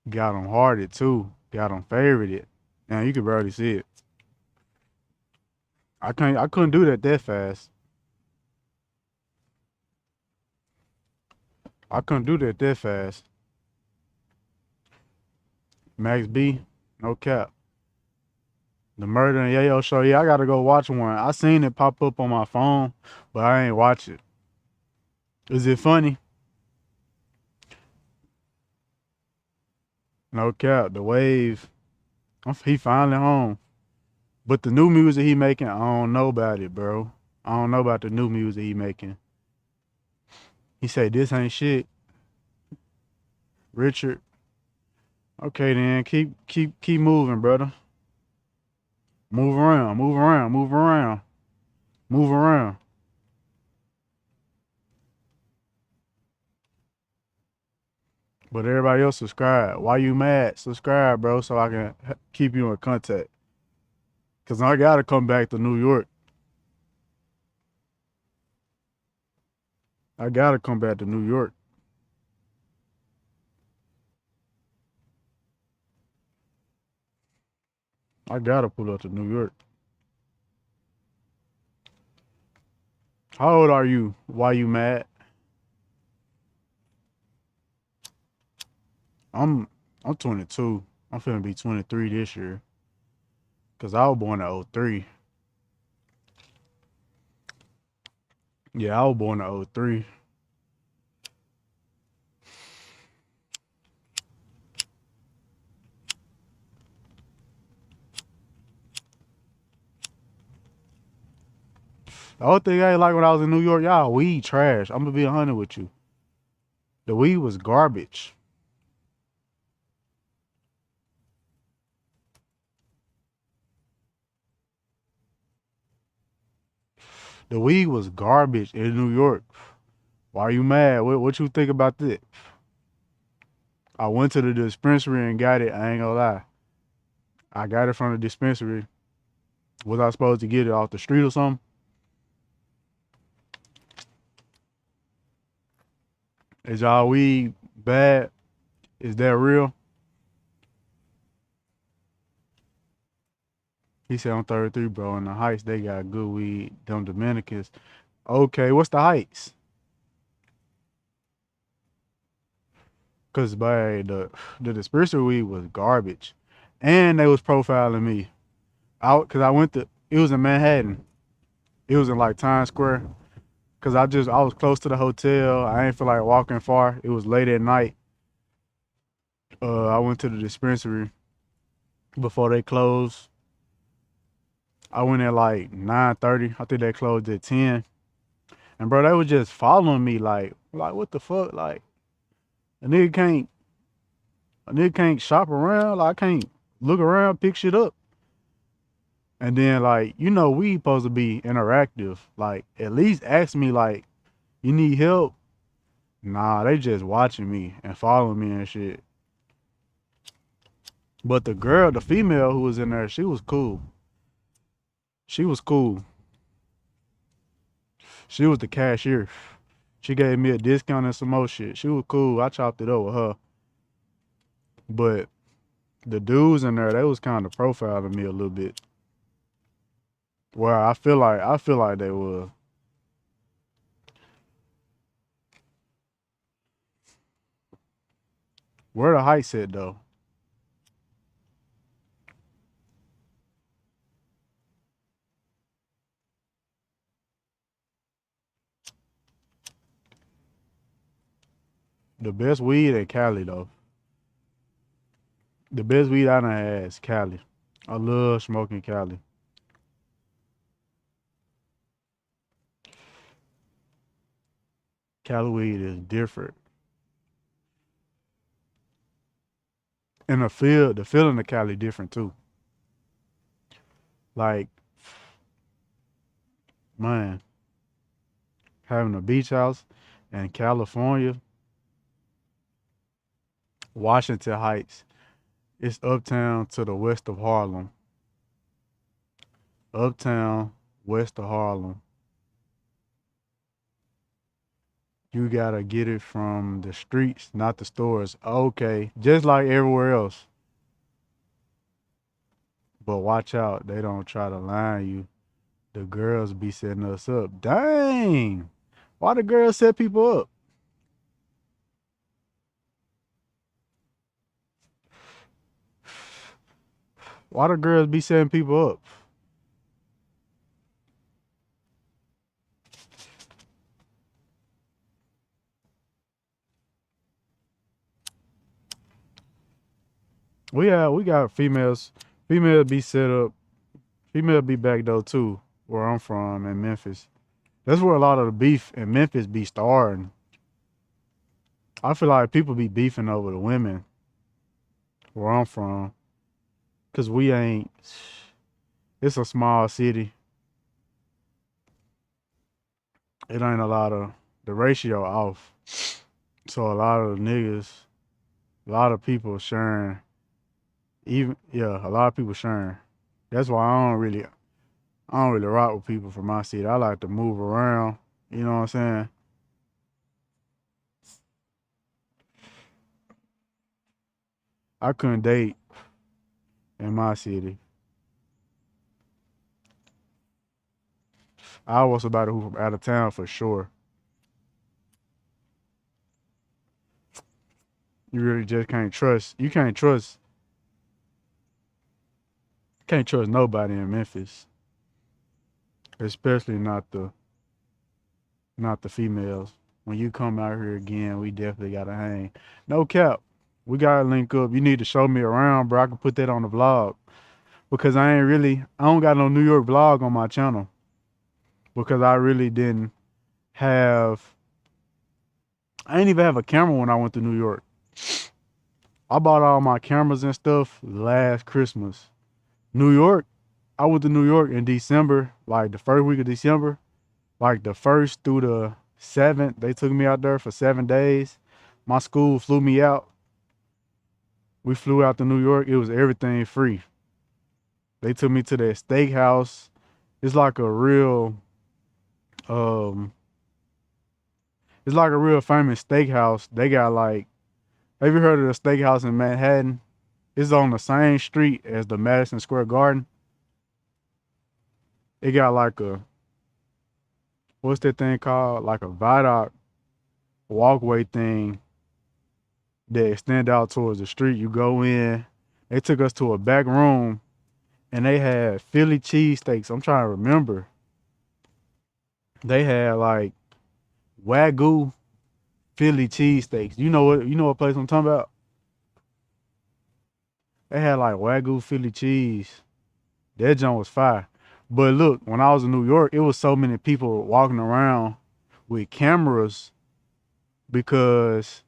Got them hearted too. Got them favorited. Man, you could barely see it. I couldn't do that fast. I couldn't do that fast. Max B, no cap. The Murder and Yayo show. Yeah, I gotta go watch one. I seen it pop up on my phone, but I ain't watch it. Is it funny? No cap. The Wave. He finally home. But the new music he making, I don't know about it, bro. I don't know about the new music he making. He said this ain't shit. Richard. Okay then, keep moving, brother. Move around, move around, move around, move around. But everybody else subscribe. Why you mad? Subscribe, bro, so I can keep you in contact. Cause I gotta come back to New York. I gotta come back to New York. I gotta pull up to New York. How old are you? Why you mad? I'm 22. I'm finna be 23 this year. Cause I was born in '03. Yeah, I was born in '03. The only thing I ain't like when I was in New York, y'all weed trash. I'm gonna be 100 with you. The weed was garbage. The weed was garbage in New York. Why are you mad? What you think about that? I went to the dispensary and got it. I ain't gonna lie. I got it from the dispensary. Was I supposed to get it off the street or something? Is y'all weed bad? Is that real? He said on 33, bro. In the Heights, they got good weed. Them Dominicans. Okay, what's the Heights? Cause by the dispensary weed was garbage, and they was profiling me. Cause I went to it was in Manhattan. It was in like Times Square. Cause I was close to the hotel. I ain't feel like walking far. It was late at night. I went to the dispensary before they closed. I went at like 9:30. I think they closed at 10. And bro, they was just following me like what the fuck? Like a nigga can't a nigga can't shop around. Like I can't look around, pick shit up. And then like, we supposed to be interactive. Like at least ask me like, you need help? Nah, they just watching me and following me and shit. But the girl, the female who was in there, she was cool. She was cool. She was the cashier. She gave me a discount and some more shit. She was cool. I chopped it up with her. But the dudes in there, they was kind of profiling me a little bit. Well, I feel like they were. Where the Heights at though? The best weed at Cali though. The best weed I done had is Cali. I love smoking Cali. Cali weed is different. And the feeling of Cali different too. Like, man, having a beach house in California, Washington Heights, it's uptown to the west of Harlem. Uptown, west of Harlem. You gotta get it from the streets, not the stores. Okay, just like everywhere else. But watch out, they don't try to line you. The girls be setting us up. Dang. Why the girls set people up? Why the girls be setting people up? We got females. Females be set up. Females be back though too, where I'm from in Memphis. That's where a lot of the beef in Memphis be starting. I feel like people be beefing over the women where I'm from. Cause we ain't it's a small city. It ain't a lot of the ratio off. So a lot of the niggas, a lot of people sharing, even yeah, a lot of people sharing. That's why I don't really rock with people from my city. I like to move around. You know what I'm saying? I couldn't date in my city. I was about who from out of town for sure. You really just can't trust. You can't trust nobody in Memphis, especially not the females. When you come out here again, we definitely gotta hang. No cap. We gotta link up. You need to show me around, bro. I can put that on the vlog. Because I don't got no New York vlog on my channel. Because I really didn't have I didn't even have a camera when I went to New York. I bought all my cameras and stuff last Christmas. New York, I went to New York in December, like the first week of December, like the first through the seventh. They took me out there for 7 days. My school flew me out. We flew out to New York. It was everything free. They took me to that steakhouse. It's like a real, um, it's like a real famous steakhouse. They got like, have you heard of the steakhouse in Manhattan? It's on the same street as the Madison Square Garden. It got like what's that thing called? Like a viaduct walkway thing that extend out towards the street. You go in. They took us to a back room and they had Philly cheesesteaks. I'm trying to remember. They had like Wagyu Philly cheesesteaks. You know what place I'm talking about? They had like Wagyu Philly cheese. That joint was fire. But look, when I was in New York, it was so many people walking around with cameras because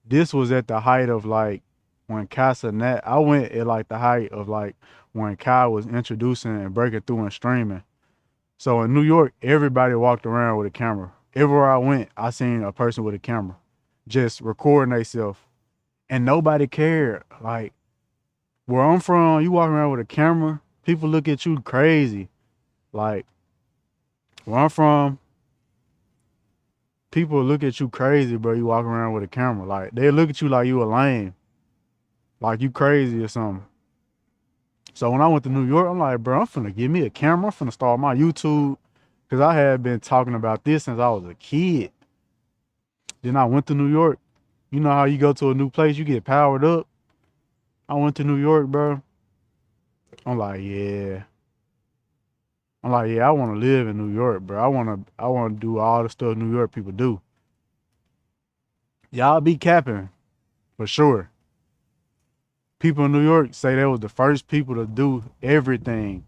this was at the height of like when Casanet. I went at like the height of like when Kai was introducing and breaking through and streaming. So in New York, everybody walked around with a camera. Everywhere I went, I seen a person with a camera, just recording themselves, and nobody cared. Like where I'm from, you walk around with a camera, people look at you crazy. Like where I'm from, people look at you crazy, bro. You walk around with a camera, like they look at you like you a lame, like you crazy or something. So when I went to New York, I'm like, bro, I'm finna give me a camera. I'm finna start my YouTube. Cause I had been talking about this since I was a kid. Then I went to New York. You know how you go to a new place, you get powered up. I went to New York, bro. I'm like, yeah. I want to live in New York, bro. I want to do all the stuff New York people do. Y'all be capping for sure. People in New York say they was the first people to do everything,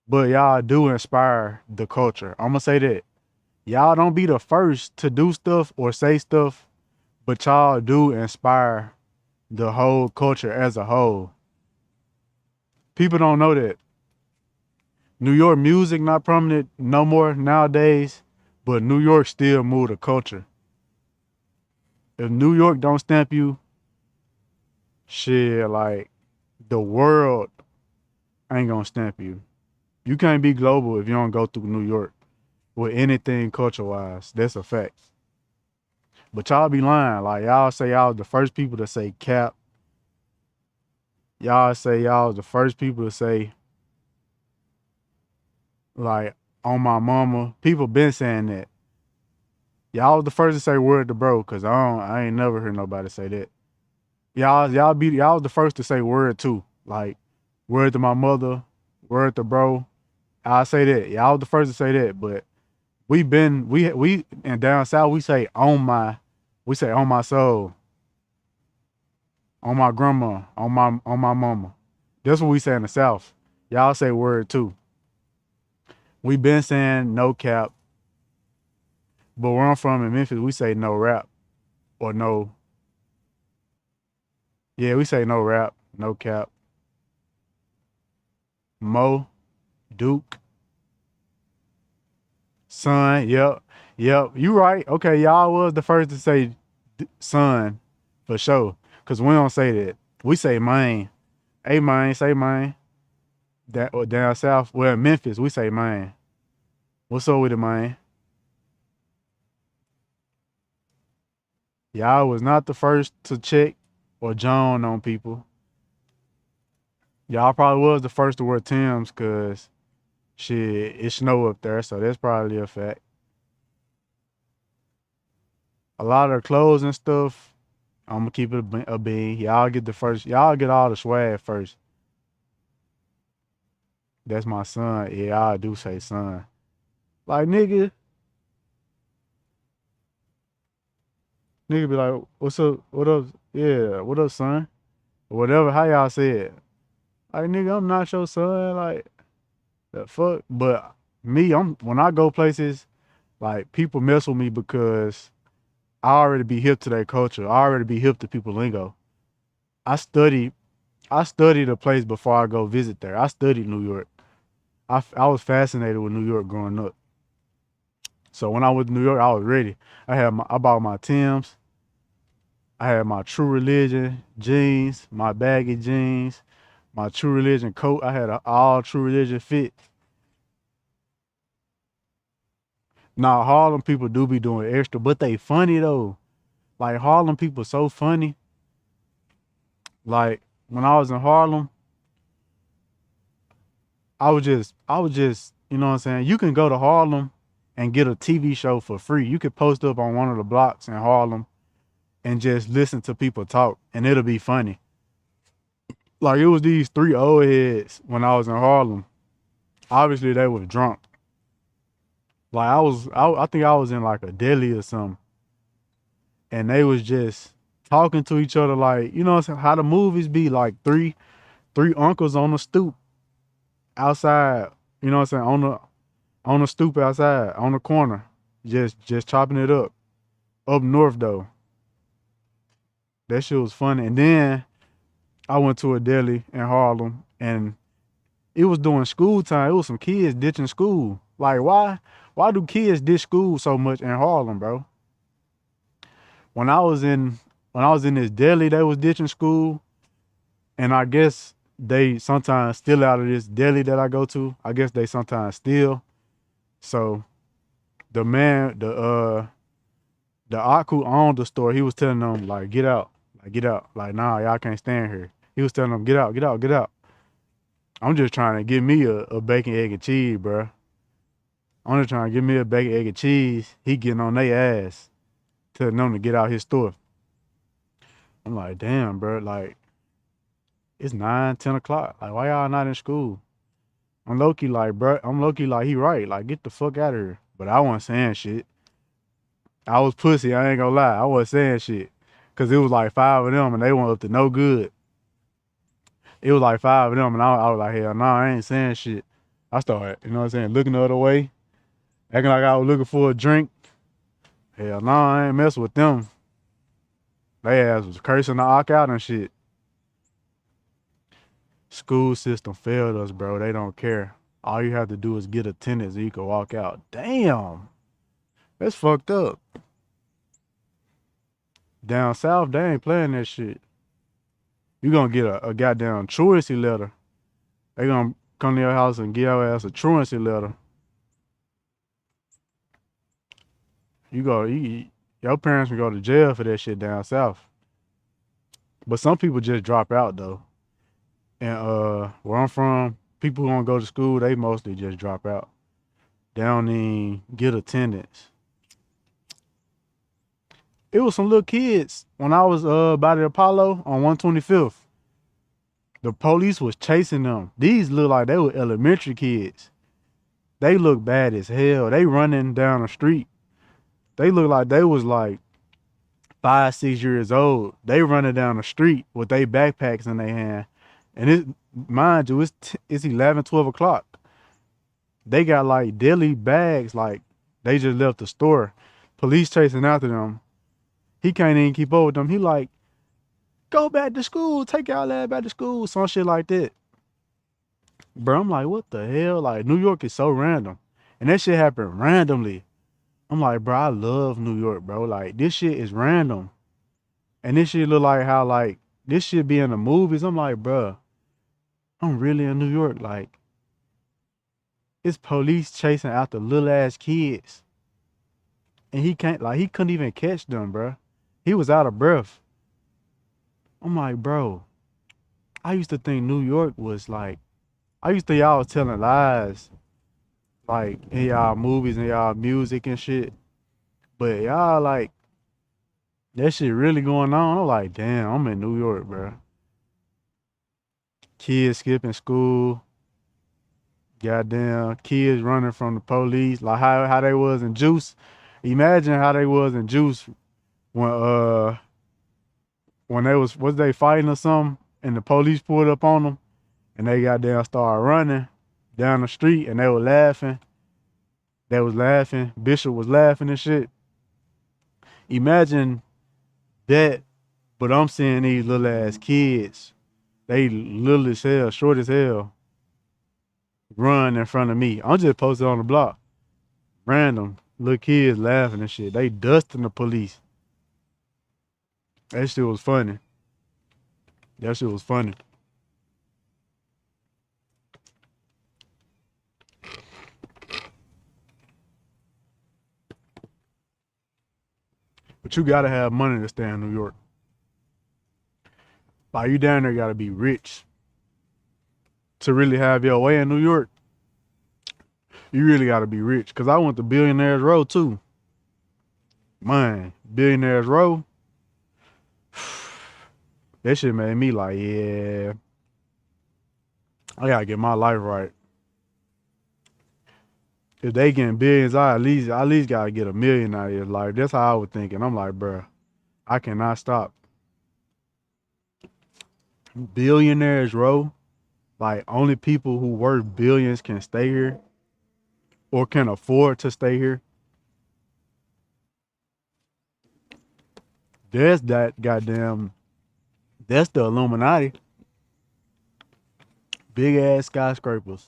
but y'all do inspire the culture. I'm gonna say that. Y'all don't be the first to do stuff or say stuff, but y'all do inspire the whole culture as a whole. People don't know that. New York music not prominent no more nowadays, but New York still move the culture. If New York don't stamp you, shit, like the world ain't gonna stamp you. You can't be global if you don't go through New York. with anything culture-wise. That's a fact. But y'all be lying. Like, y'all say y'all was the first people to say cap. Y'all say y'all was the first people to say, like, on my mama. People been saying that. Y'all was the first to say word to bro, cause I ain't never heard nobody say that. Y'all was the first to say word too. Like, word to my mother, word to bro. I say that. Y'all was the first to say that, but we and down south we say on my soul, on my grandma, on my mama. That's what we say in the south. Y'all say word too. We been saying no cap, but where I'm from in Memphis, we say no rap or no. Yeah, we say no rap, no cap. Mo, Duke, son. Yep. You right. Okay, y'all was the first to say son for sure. Cause we don't say that. We say man. Hey man, say man. That or down south. Well, in Memphis, we say man. What's up with it, man? Y'all was not the first to check or John on people. Y'all probably was the first to wear Tim's cause shit, it snow up there, so that's probably a fact. A lot of the clothes and stuff, I'm gonna keep it a bean. Y'all get the first. Y'all get all the swag first. That's my son. Yeah, I do say son. Like nigga be like, what's up? What up? Yeah, what up, son? Whatever. How y'all say it? Like nigga, I'm not your son. Like the fuck. But me, when I go places, like people mess with me because I already be hip to their culture. I already be hip to people lingo. I study. I studied a place before I go visit there. I studied New York. I was fascinated with New York growing up. So when I went to New York, I was ready. I bought my Timbs. I had my True Religion jeans, my baggy jeans, my True Religion coat. I had an all True Religion fit. Now Harlem people do be doing extra, but they funny though. Like Harlem people so funny. Like when I was in Harlem, I was just, you know what I'm saying? You can go to Harlem and get a TV show for free. You could post up on one of the blocks in Harlem and just listen to people talk and it'll be funny. Like it was these three old heads when I was in Harlem. Obviously they was drunk. Like I think I was in like a deli or something. And they was just talking to each other like, you know what I'm saying, how the movies be like three uncles on the stoop outside, you know what I'm saying, on the stoop outside, on the corner, just chopping it up. Up north though. That shit was funny. And then I went to a deli in Harlem and it was during school time. It was some kids ditching school. Like why? Why do kids ditch school so much in Harlem, bro? When I was in this deli, they was ditching school, and I guess they sometimes steal out of this deli that I go to. I guess they sometimes steal. So the man, the Ak who owned the store, he was telling them like, get out, like nah, y'all can't stand here. He was telling them, get out, get out, get out. I'm just trying to get me a bacon, egg, and cheese, bro. I'm just trying to get me a bacon, egg, and cheese. He getting on their ass, telling them to get out his store. I'm like, damn, bro, like it's 9, 10 o'clock. Like, why y'all not in school? I'm low-key like, bro, he right. Like, get the fuck out of here. But I wasn't saying shit. I was pussy, I ain't gonna lie. I wasn't saying shit. Cause it was like 5 of them and they went up to no good. It was like 5 of them and I was like, hell no, I ain't saying shit. I started, you know what I'm saying, looking the other way, acting like I was looking for a drink. Hell no, I ain't messing with them. They ass was cursing the Ak out and shit. School system failed us, bro. They don't care. All you have to do is get attendance and you can walk out. Damn. That's fucked up. Down south, they ain't playing that shit. You gonna get a goddamn truancy letter. They gonna come to your house and give your ass a truancy letter. Your parents can go to jail for that shit down south. But some people just drop out though. And where I'm from, people who don't go to school, they mostly just drop out. They don't even get attendance. It was some little kids when I was by the Apollo on 125th. The police was chasing them. These look like they were elementary kids. They look bad as hell. They running down the street. They look like they was like 5, 6 years old. They running down the street with their backpacks in their hand. And mind you, it's 11, 12 o'clock. They got like deli bags, like they just left the store. Police chasing after them. He can't even keep up with them. He like, go back to school, take y'all lad back to school, some shit like that. Bro, I'm like, what the hell? Like, New York is so random. And that shit happened randomly. I'm like, bro, I love New York, bro. Like, this shit is random. And this shit look like how, like, this shit be in the movies. I'm like, bro, I'm really in New York. Like, it's police chasing after little ass kids. And he couldn't even catch them, bro. He was out of breath. I'm like, bro, I used to think New York was like, I used to think y'all was telling lies, like in y'all movies and y'all music and shit. But y'all like, that shit really going on. I'm like, damn, I'm in New York, bro. Kids skipping school, goddamn kids running from the police, like how they was in Juice. Imagine how they was in Juice when was they fighting or something and the police pulled up on them and they goddamn started running down the street and they were laughing. They was laughing. Bishop was laughing and shit. Imagine that, but I'm seeing these little ass kids. They little as hell, short as hell, run in front of me. I'm just posted on the block. Random little kids laughing and shit. They dusting the police. That shit was funny. That shit was funny. But you gotta have money to stay in New York. Like you down there gotta be rich to really have your way in New York. You really gotta be rich. Cause I went to Billionaires Row too. Man, Billionaires Row. That shit made me like, yeah, I gotta get my life right. If they getting billions, I at least gotta get 1 million out of this life. That's how I was thinking. I'm like, bruh, I cannot stop. Billionaires Row, like only people who worth billions can stay here or can afford to stay here. That's that goddamn, that's the Illuminati. Big ass skyscrapers.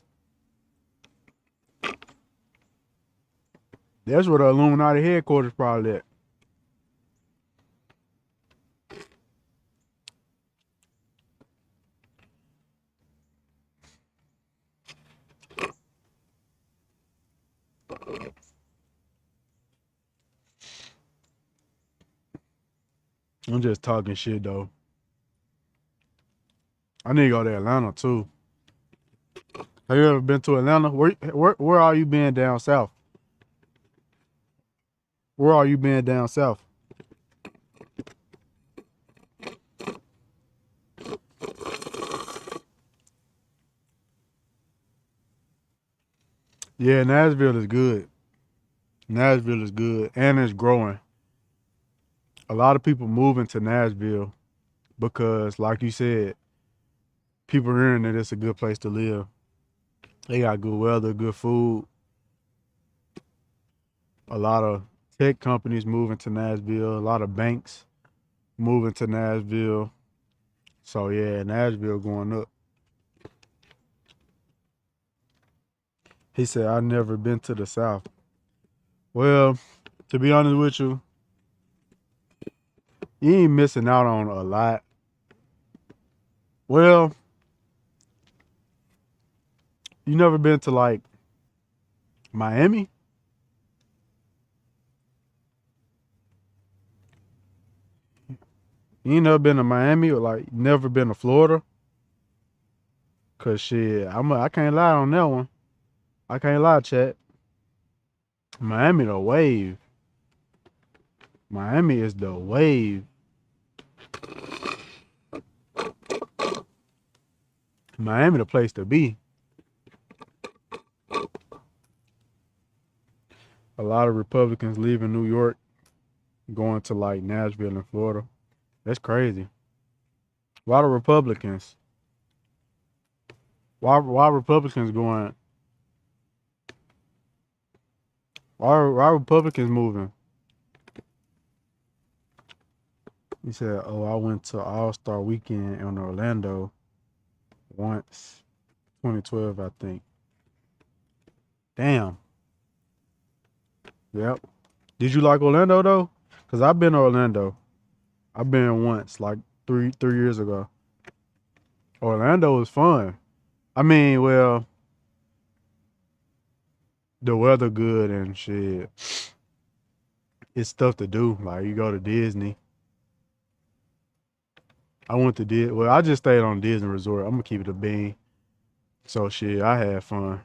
That's where the Illuminati headquarters probably at. I'm just talking shit though. I need to go to Atlanta too. Have you ever been to Atlanta? Where are you been down south? Where are you been down south? Yeah, Nashville is good. Nashville is good and it's growing. A lot of people moving to Nashville because, like you said, people hearing that it's a good place to live. They got good weather, good food. A lot of tech companies moving to Nashville. A lot of banks moving to Nashville. So yeah, Nashville going up. He said, I've never been to the South. Well, to be honest with you ain't missing out on a lot. Well, you never been to like Miami? You ain't never been to Miami or like never been to Florida? Cause shit, I can't lie on that one. I can't lie, chat. Miami the wave. Miami is the wave. Miami the place to be. A lot of Republicans leaving New York, going to like Nashville and Florida. That's crazy. A lot of Republicans. Why Republicans going? Why Republicans moving? He said, "Oh, I went to All Star Weekend in Orlando once, 2012, I think." Damn. Yep. Did you like Orlando though? Cause I've been to Orlando. I've been once, like three years ago. Orlando was fun. I mean, well, the weather good and shit. It's stuff to do. Like you go to Disney. I went to Disney. Well, I just stayed on Disney Resort. I'm gonna keep it a bean. So shit, I had fun.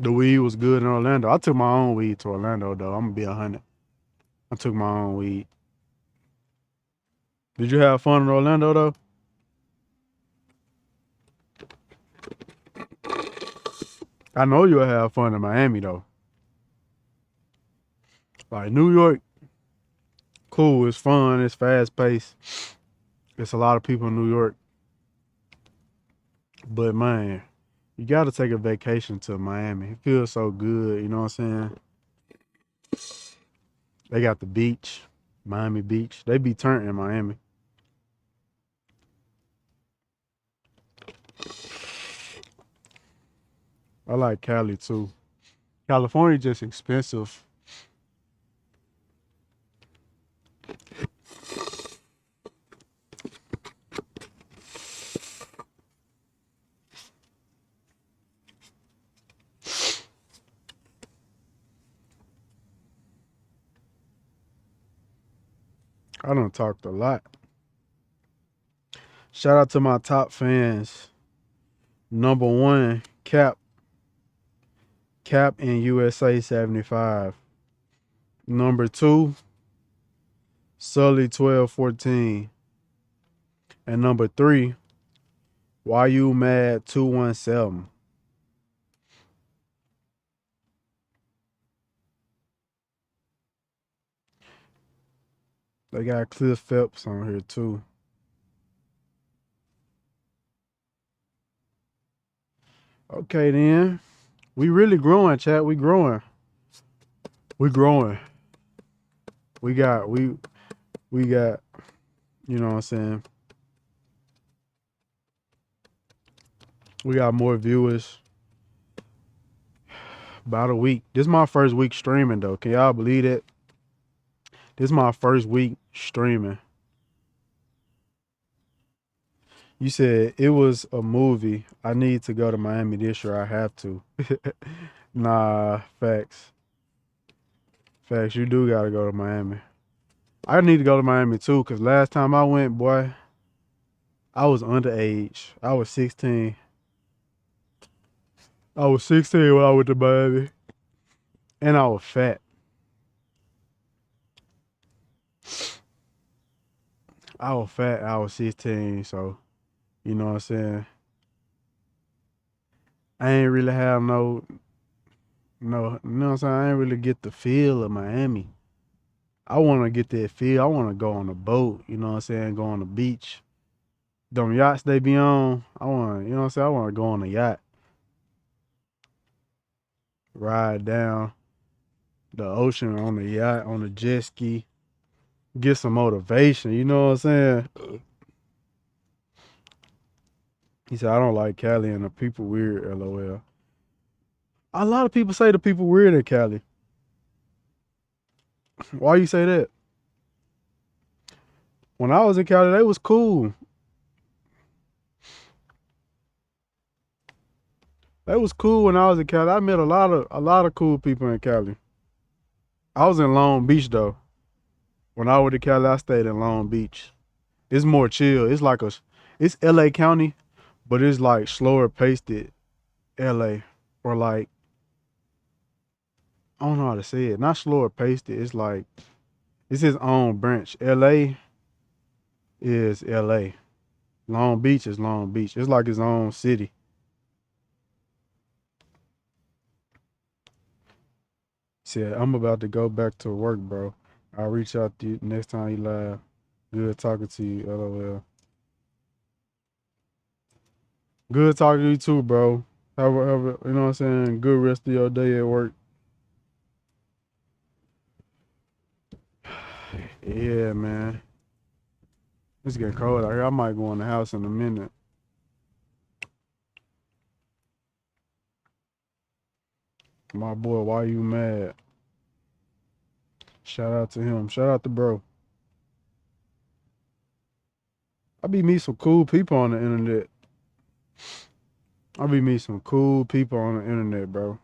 The weed was good in Orlando. I took my own weed to Orlando though. I'm gonna be 100. I took my own weed. Did you have fun in Orlando though? I know you'll have fun in Miami though. Like New York, cool. It's fun. It's fast paced. It's a lot of people in New York. But man, you got to take a vacation to Miami. It feels so good. You know what I'm saying? They got the beach, Miami Beach. They be turned in Miami. I like Cali too. California just expensive. I done talked a lot. Shout out to my top fans. Number one, Cap in USA 75. Number two, Sully 1214. And number three, Why You Mad 217. They got Cliff Phelps on here too. Okay then. We really growing, chat. We growing. We growing. We got we got, you know what I'm saying? We got more viewers about a week. This is my first week streaming though. Can y'all believe it? This is my first week streaming. You said it was a movie. I need to go to Miami this year. I have to. Nah, facts. Facts. You do gotta go to Miami. I need to go to Miami too, cause last time I went, boy, I was underage. I was 16. I was 16 when I went to Miami. And I was fat. I was fat. I was 16, so you know what I'm saying? I ain't really have you know what I'm saying? I ain't really get the feel of Miami. I want to get that feel. I want to go on a boat, you know what I'm saying? Go on the beach. Them yachts they be on, I want to, you know what I'm saying? I want to go on a yacht, ride down the ocean on the yacht, on the jet ski, get some motivation, you know what I'm saying? He said, I don't like Cali and the people weird, LOL. A lot of people say the people weird in Cali. Why you say that? When I was in Cali, they was cool. They was cool when I was in Cali. I met a lot of cool people in Cali. I was in Long Beach though. When I went to Cali, I stayed in Long Beach. It's more chill. It's LA County, but it's like slower paced at LA. Or like, I don't know how to say it. Not slower paced. It's like, it's his own branch. LA is LA. Long Beach is Long Beach. It's like his own city. Said, I'm about to go back to work, bro. I'll reach out to you next time you live. Good talking to you, LOL. Good talking to you too, bro. You know what I'm saying? Good rest of your day at work. Yeah, man. It's getting cold out here. I might go in the house in a minute. My boy, why you mad? Shout out to him. Shout out to bro. I be meeting some cool people on the internet. I be meeting some cool people on the internet, bro.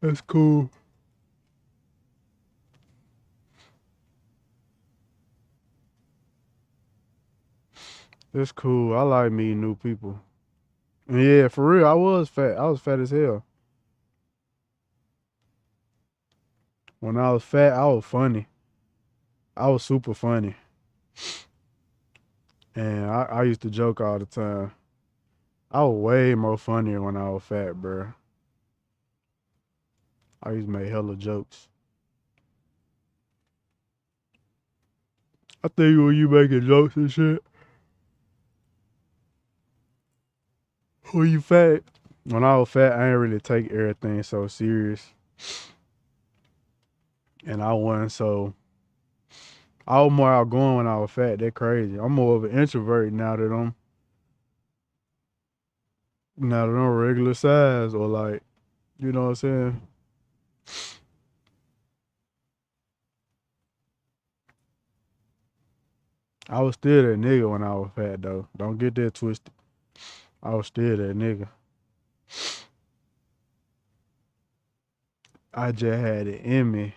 That's cool. That's cool. I like meeting new people. And yeah, for real, I was fat. I was fat as hell. When I was fat, I was funny. I was super funny. And I used to joke all the time. I was way more funnier when I was fat, bro. I used to make hella jokes. I think when you making jokes and shit, when you fat, when I was fat, I ain't really take everything so serious. And I was more outgoing when I was fat. That crazy. I'm more of an introvert now that I'm regular size or like, you know what I'm saying? I was still that nigga when I was fat though. Don't get that twisted. I was still that nigga. I just had it in me,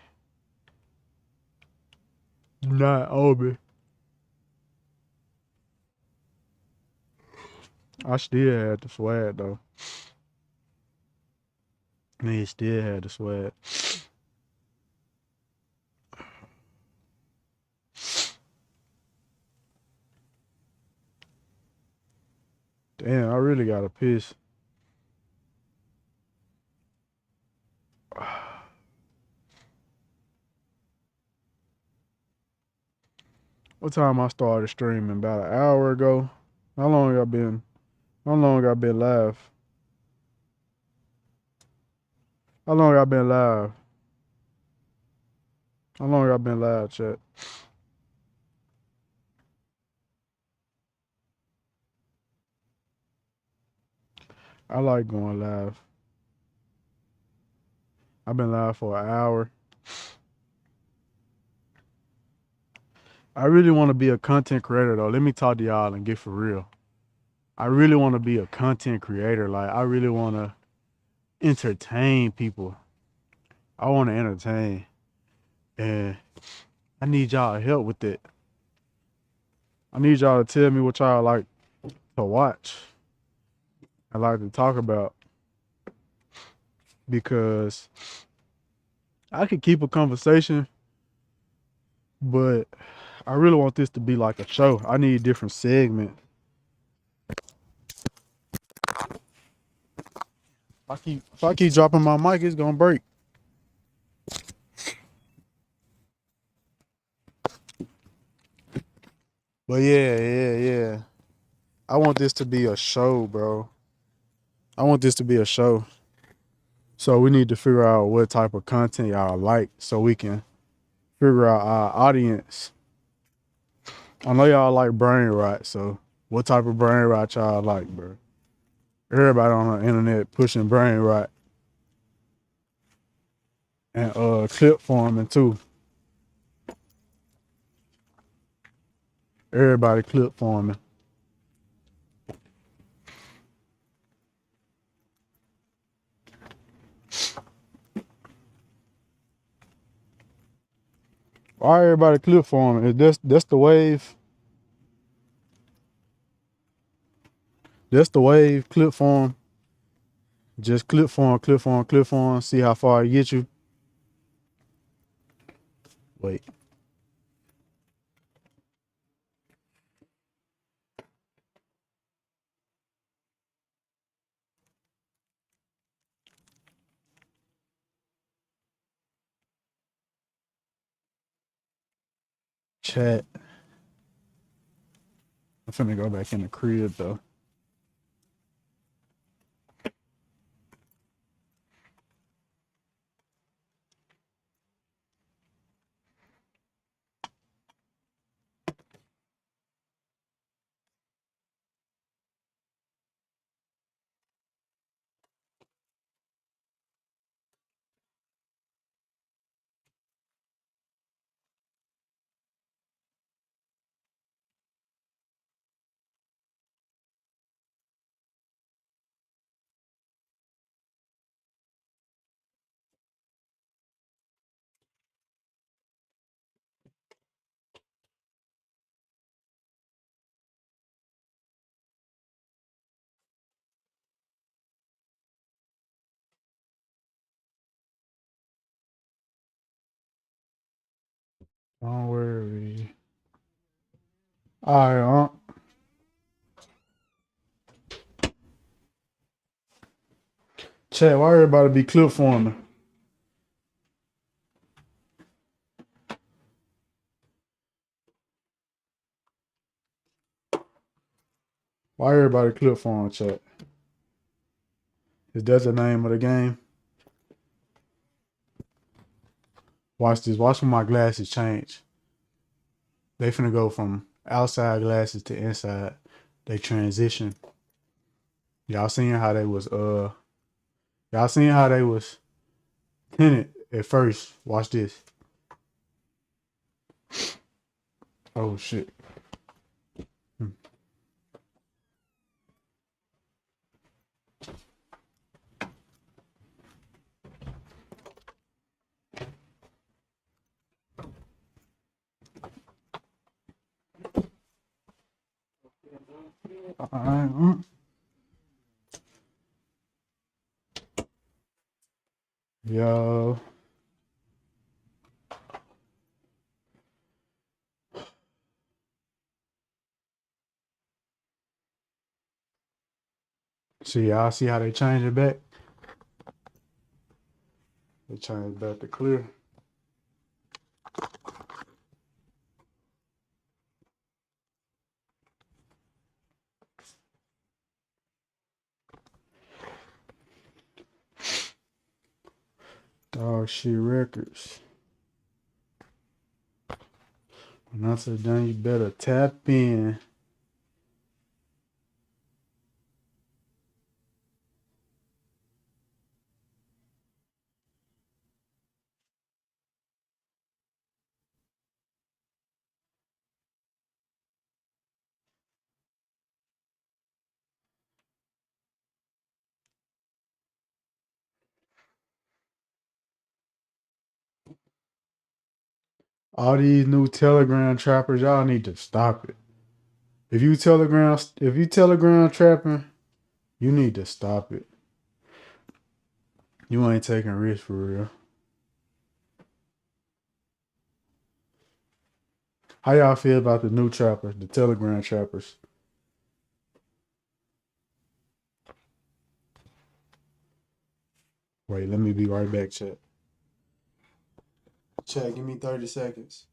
not on me. I still had the swag though. Nigga still had the swag. Damn, I really got to piss. What time I started streaming? About an hour ago. How long I been? How long I been live? How long I been live? How long I been live, chat? I like going live. I've been live for an hour. I really want to be a content creator though. Let me talk to y'all and get for real. I really want to be a content creator. Like I really want to entertain people. I want to entertain, and I need y'all help with it. I need y'all to tell me what y'all like to watch. I like to talk about because I could keep a conversation, but I really want this to be like a show. I need different segments. If I keep dropping my mic, it's gonna break. But yeah. I want this to be a show, bro. I want this to be a show. So we need to figure out what type of content y'all like so we can figure out our audience. I know y'all like brain rot, so what type of brain rot y'all like, bro? Everybody on the internet pushing brain rot and clip farming too. Everybody clip farming. Why everybody clip forming? Is that's the wave? That's the wave, clip form. Just clip form, clip form, clip form. See how far it gets you. Wait. Chat. I'm finna go back in the crib though. Don't worry. All right, Chat, why everybody be clip forming? Why everybody clip forming, chat? Is that the name of the game? Watch this. Watch when my glasses change. They finna go from outside glasses to inside. They transition. Y'all seen how they was y'all seen how they was tinted at first. Watch this. Oh shit. Alright. Yo. See, y'all see how they change it back? They change it back to clear. Dog shit records. When I said done, you better tap in. All these new Telegram trappers, y'all need to stop it. If you Telegram trapping, you need to stop it. You ain't taking risks for real. How y'all feel about the new trappers, the Telegram trappers? Wait, let me be right back, chat. Chat, give me 30 seconds.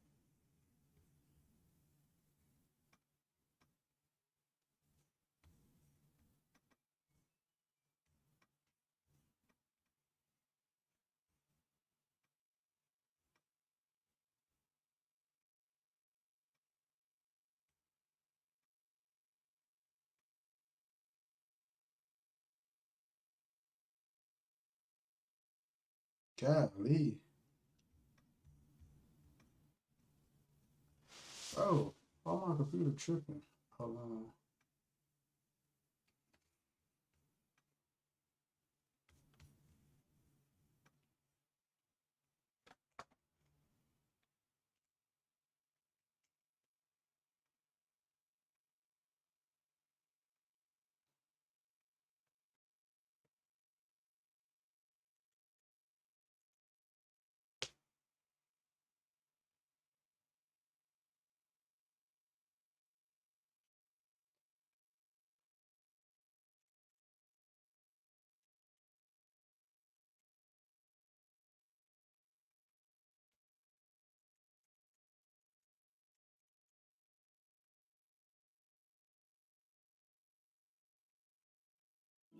Golly. Oh, why my computer tripping? Hold on.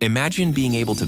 Imagine being able to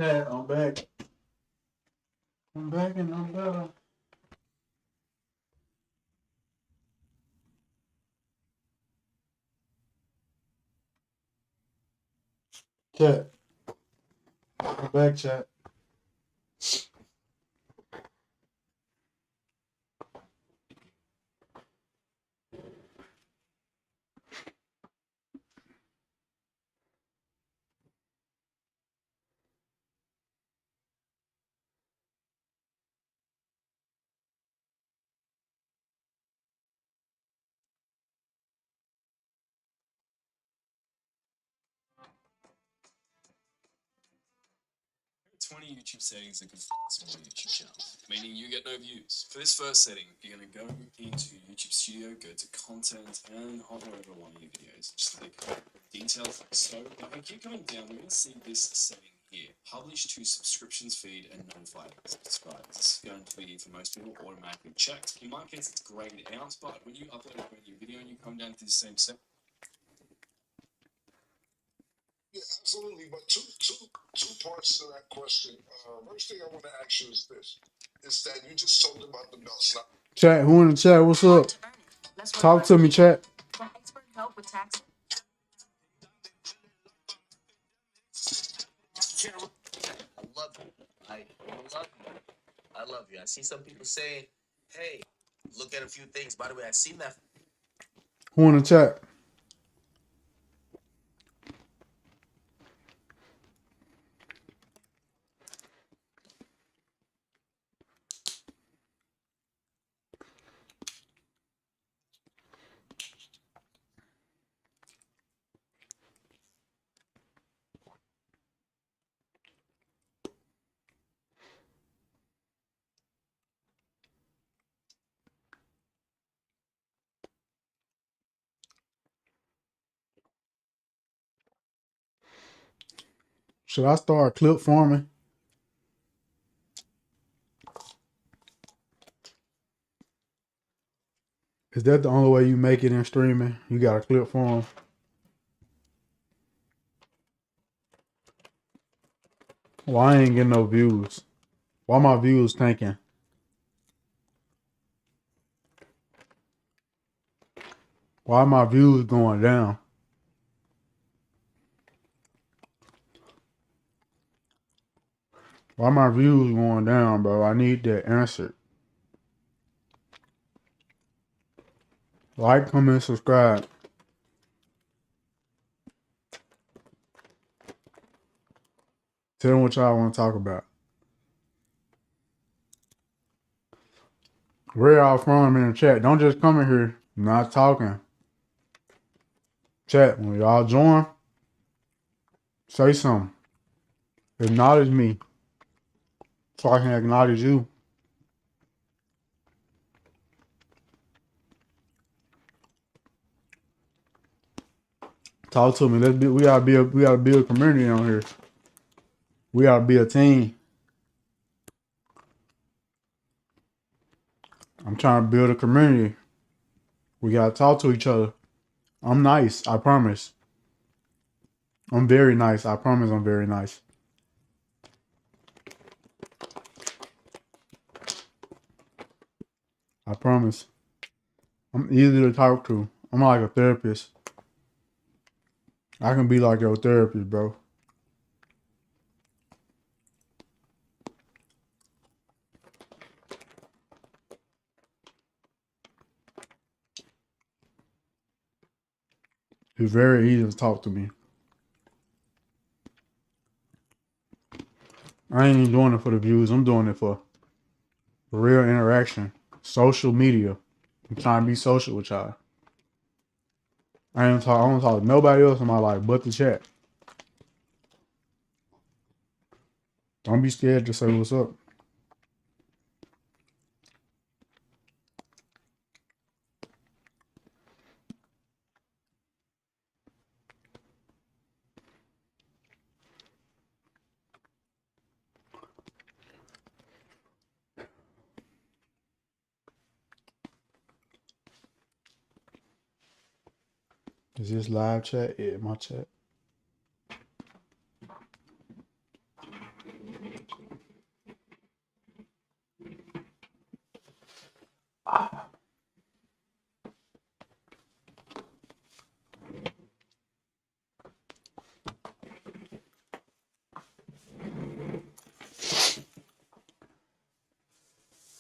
Yeah, I'm back. I'm back and I'm better. Chat. I'm back, chat. YouTube settings that could small YouTube channel, meaning you get no views. For this first setting, you're going to go into YouTube Studio, go to Content, and hover over one of your videos. Just click Details. So if we keep going down, we're going to see this setting here. Publish to subscriptions feed and notify subscribers. This is going to be, for most people, automatically checked. In my case, it's grayed out, but when you upload a brand new video and you come down to the same setting, yeah, absolutely. But two parts to that question. First thing I want to ask you is this: is that you just told about the belts. Now, Chat, who in the chat? What's up? Talk to me, chat. I love you. I love you. I love you. I see some people saying, hey, look at a few things. By the way, I seen that. Who in the chat? Should I start clip farming? Is that the only way you make it in streaming? You got a clip farm? Well, I ain't getting no views. Why my views tanking? Why my views going down? Why my views going down, bro? I need that answered. Like, comment, subscribe. Tell them what y'all want to talk about. Where y'all from in the chat? Don't just come in here not talking. Chat, when y'all join, say something. Acknowledge me so I can acknowledge you. Talk to me. We gotta build a community on here. We gotta be a team. I'm trying to build a community. We gotta talk to each other. I'm nice, I promise. I'm very nice. I promise I'm very nice. I promise. I'm easy to talk to. I'm like a therapist. I can be like your therapist, bro. It's very easy to talk to me. I ain't even doing it for the views. I'm doing it for real interaction. Social media. I'm trying to be social with y'all. I don't talk to nobody else in my life but the chat. Don't be scared to say what's up. Is this live chat? Yeah, my chat.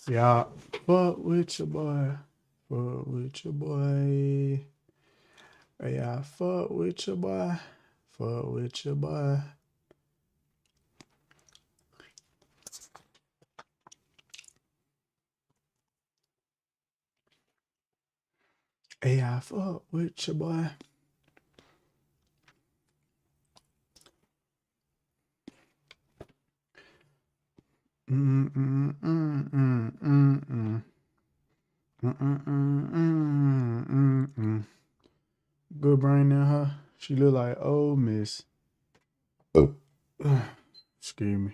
Yeah, fuck with your boy. Fuck with your boy. Yeah, fuck with your boy. Fuck with your boy. Hey, I fuck with your boy. Good brain in her. She look like old miss. Excuse me.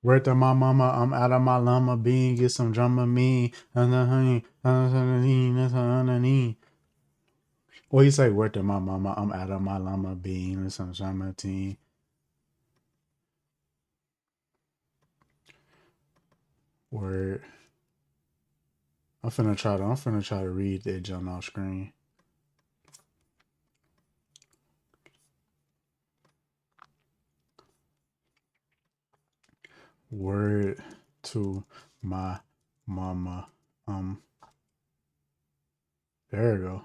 Word to my mama, I'm out of my llama bean. Get some drama me. What you say? Word to my mama, I'm out of my llama bean. Get some drama teen. Word. I'm finna try to read that jump off screen. Word to my mama. There we go.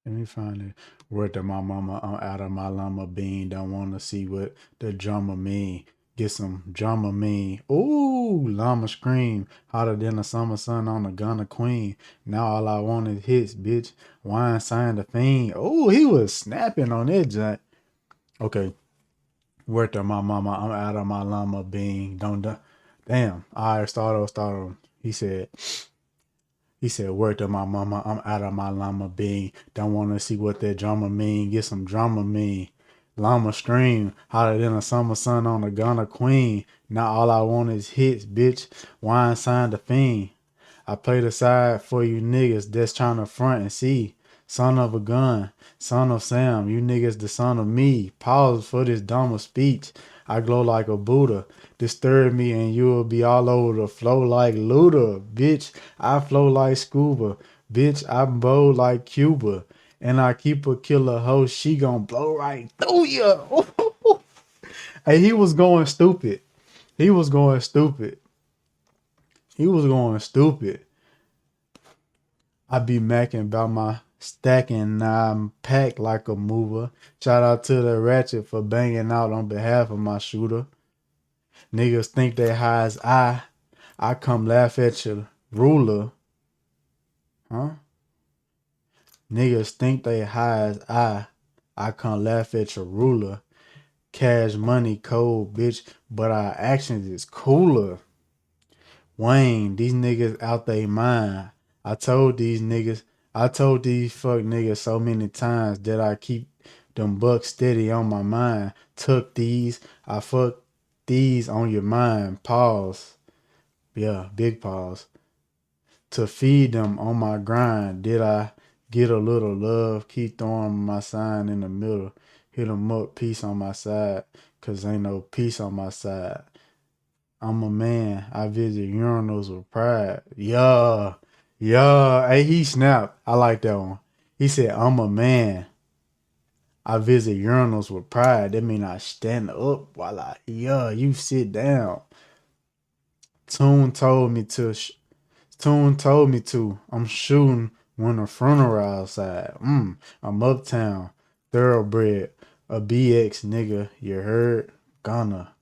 Let me find it. Word to my mama, I'm out of my llama bean. Don't wanna see what the drama mean. Get some drama mean. Ooh, llama scream. Hotter than the summer sun on the gunner queen. Now all I want is hits, bitch. Wine signed the fiend. Ooh, he was snapping on it, Jack. Okay. Word to my mama, I'm out of my llama bean. Don't damn. Alright, start over. He said, word to my mama, I'm out of my llama bean. Don't want to see what that drama mean. Get some drama mean. Llama scream, hotter than a summer sun on a gunner queen. Now all I want is hits, bitch. Wine signed the fiend. I play the side for you niggas that's trying to front and see. Son of a gun, son of Sam, you niggas the son of me. Pause for this dumber speech. I glow like a Buddha. Disturb me and you'll be all over the flow like Luda. Bitch, I flow like scuba. Bitch, I'm bold like Cuba. And I keep a killer hoe, she gon' blow right through ya. Hey, he was going stupid. He was going stupid. He was going stupid. I be macking about my stacking, now I'm packed like a mover. Shout out to the ratchet for banging out on behalf of my shooter. Niggas think they high as I come laugh at your ruler. Huh? Niggas think they high as I come laugh at your ruler. Cash money cold, bitch, but our actions is cooler. Wayne, these niggas out they mind. I told these fuck niggas so many times that I keep them bucks steady on my mind. Took these, I fucked these on your mind. Pause. Yeah, big pause. To feed them on my grind. Did I get a little love? Keep throwing my sign in the middle. Hit them up, peace on my side. Cause ain't no peace on my side. I'm a man. I visit urinals with pride. Yeah. Yeah. Hey, he snapped. I like that one. He said, I'm a man. I visit urinals with pride. That mean I stand up while you sit down. Tune told me to. I'm shooting when the funeral outside. I'm uptown. Thoroughbred. A BX nigga. You heard? Gonna.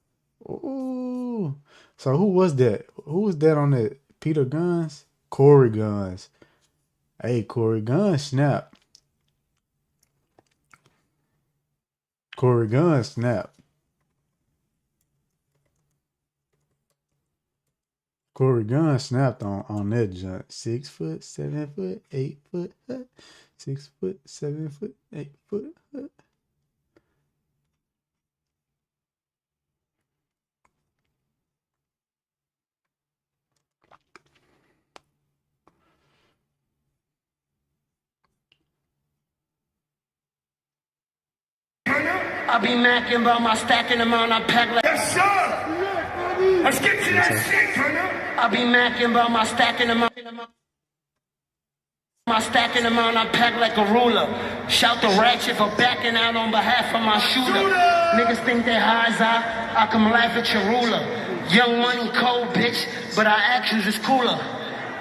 Ooh. So who was that? Who was that on that? Peter Guns? Corey Guns. Hey, Corey Guns snap. Corey Guns snap. Corey Guns snapped on that jump. 6 foot, 7 foot, 8 foot. 6 foot, 7 foot, 8 foot. I be macking about my stacking amount I pack like. Yes, sir! Let's get to that shit, I be macking about my stacking amount. My stacking amount I pack like a ruler. Shout the ratchet for backing out on behalf of my shooter. Niggas think they high as I come laugh at your ruler. Young money cold, bitch, but our actions is cooler.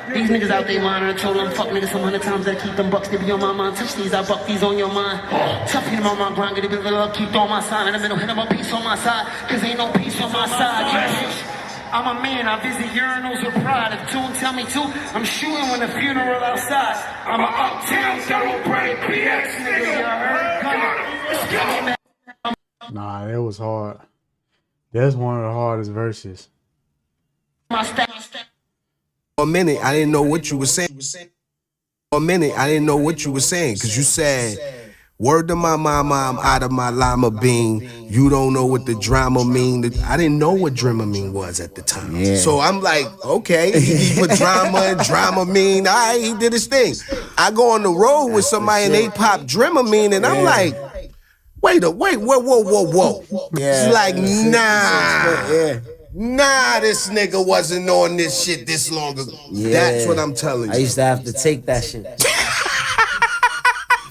These niggas out there mind, and I told them fuck niggas some 100 times that keep them bucks, they be on my mind. Touch these, I buck these on your mind. Tough hit them on my grind, get a bit of love, keep throwing my sign in the middle, hit them up, peace on my side, cause ain't no peace on my side. Yeah, I'm a man, I visit urinals with pride. If Tune tell me to, I'm shooting when the funeral outside. I'm a uptown thoroughbred PX nigga, you heard? Nah, that was hard. That's one of the hardest verses. For a minute, I didn't know what you were saying. For a minute, I didn't know what you were saying, because you said, word to my mama, I'm out of my lima bean. You don't know what the drama mean. I didn't know what Dramamine was at the time. Yeah. So I'm like, okay, he put drama and Dramamine. All right, he did his thing. I go on the road with somebody and they pop Dramamine, and I'm like, whoa. Yeah, it's like, nah. Nah, this nigga wasn't on this shit this long ago. Yeah. That's what I'm telling you. I used to have to take that shit.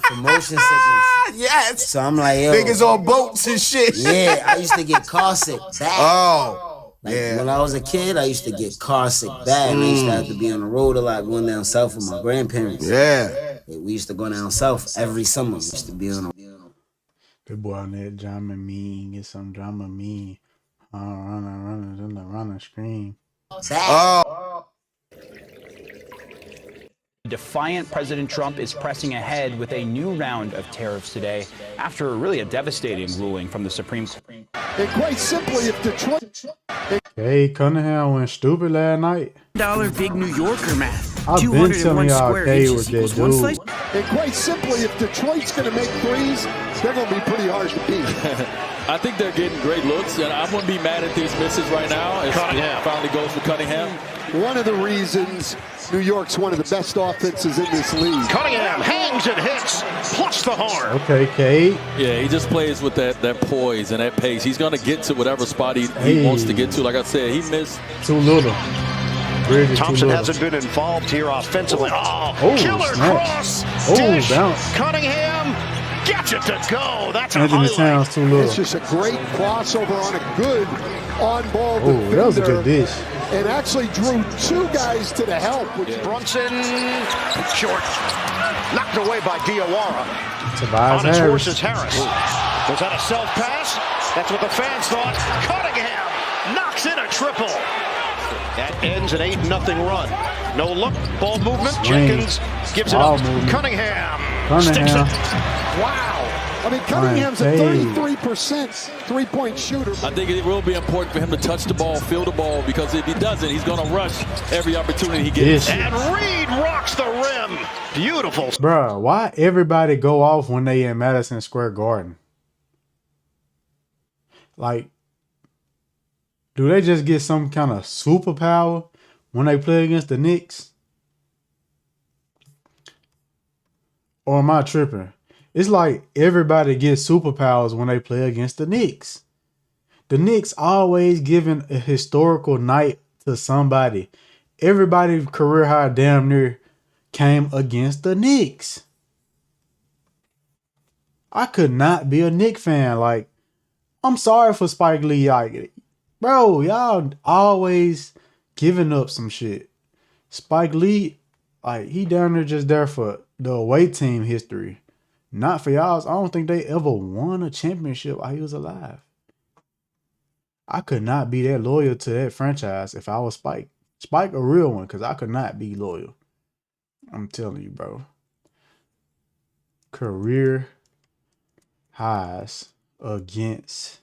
For motion sickness. Yes. So I'm like, yo. Niggas on boats and shit. Yeah, I used to get car sick bad. Oh. Like, when I was a kid, I used to get car sick bad. And I used to have to be on the road a lot, going down south with my grandparents. Yeah. We used to go down south every summer. We used to be on the... That boy on that Dramamine, get some Dramamine. Run and scream. Oh. Defiant President Trump is pressing ahead with a new round of tariffs today after really a devastating ruling from the Supreme Court. And quite simply, if Detroit... Hey, Cunningham went stupid last night. $1 big New Yorker math. I've been telling y'all okay with that dude. And quite simply, if Detroit's going to make threes, they're going to be pretty hard to beat. I think they're getting great looks, and I wouldn't be mad at these misses right now. It finally goes for Cunningham. One of the reasons New York's one of the best offenses in this league. Cunningham hangs and hits, plus the horn. Okay, Cade. Yeah, he just plays with that poise and that pace. He's going to get to whatever spot he wants to get to. Like I said, he missed. Too little. Thompson hasn't been involved here offensively. Oh, killer cross. Dish. Bounce. Cunningham gets it to go. That's a Anthony Towns too little. It's just a great crossover on a good on-ball defender. That was a good dish. And actually drew two guys to the help. Brunson, short. Knocked away by Diawara. Tobias on his Harris. horse is Harris. Was that a self-pass? That's what the fans thought. Cunningham knocks in a triple. That ends an 8-0 run. No look, ball movement. Jenkins gives it up. Cunningham sticks it. Wow. I mean, Cunningham's a 33% three-point shooter. I think it will be important for him to touch the ball, feel the ball, because if he doesn't, he's going to rush every opportunity he gets. And Reed rocks the rim. Beautiful. Bruh, why everybody go off when they in Madison Square Garden? Like, do they just get some kind of superpower when they play against the Knicks? Or am I tripping? It's like everybody gets superpowers when they play against the Knicks. The Knicks always giving a historical night to somebody. Everybody's career high damn near came against the Knicks. I could not be a Knicks fan. Like, I'm sorry for Spike Lee. Like, bro, y'all always giving up some shit. Spike Lee, like, he down there just there for the away team history. Not for y'all. I don't think they ever won a championship while he was alive. I could not be that loyal to that franchise if I was Spike. Spike a real one, because I could not be loyal. I'm telling you, bro. Career highs against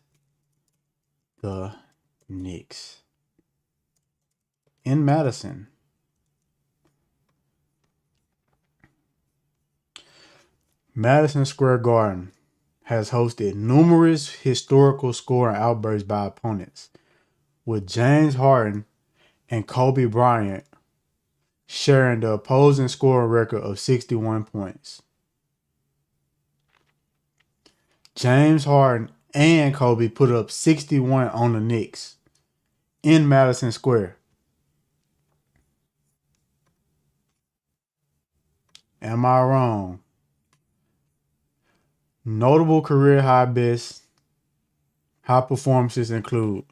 the Knicks. In Madison. Madison Square Garden has hosted numerous historical scoring outbursts by opponents, with James Harden and Kobe Bryant sharing the opposing scoring record of 61 points. James Harden and Kobe put up 61 on the Knicks in Madison Square. Am I wrong? Notable career high performances include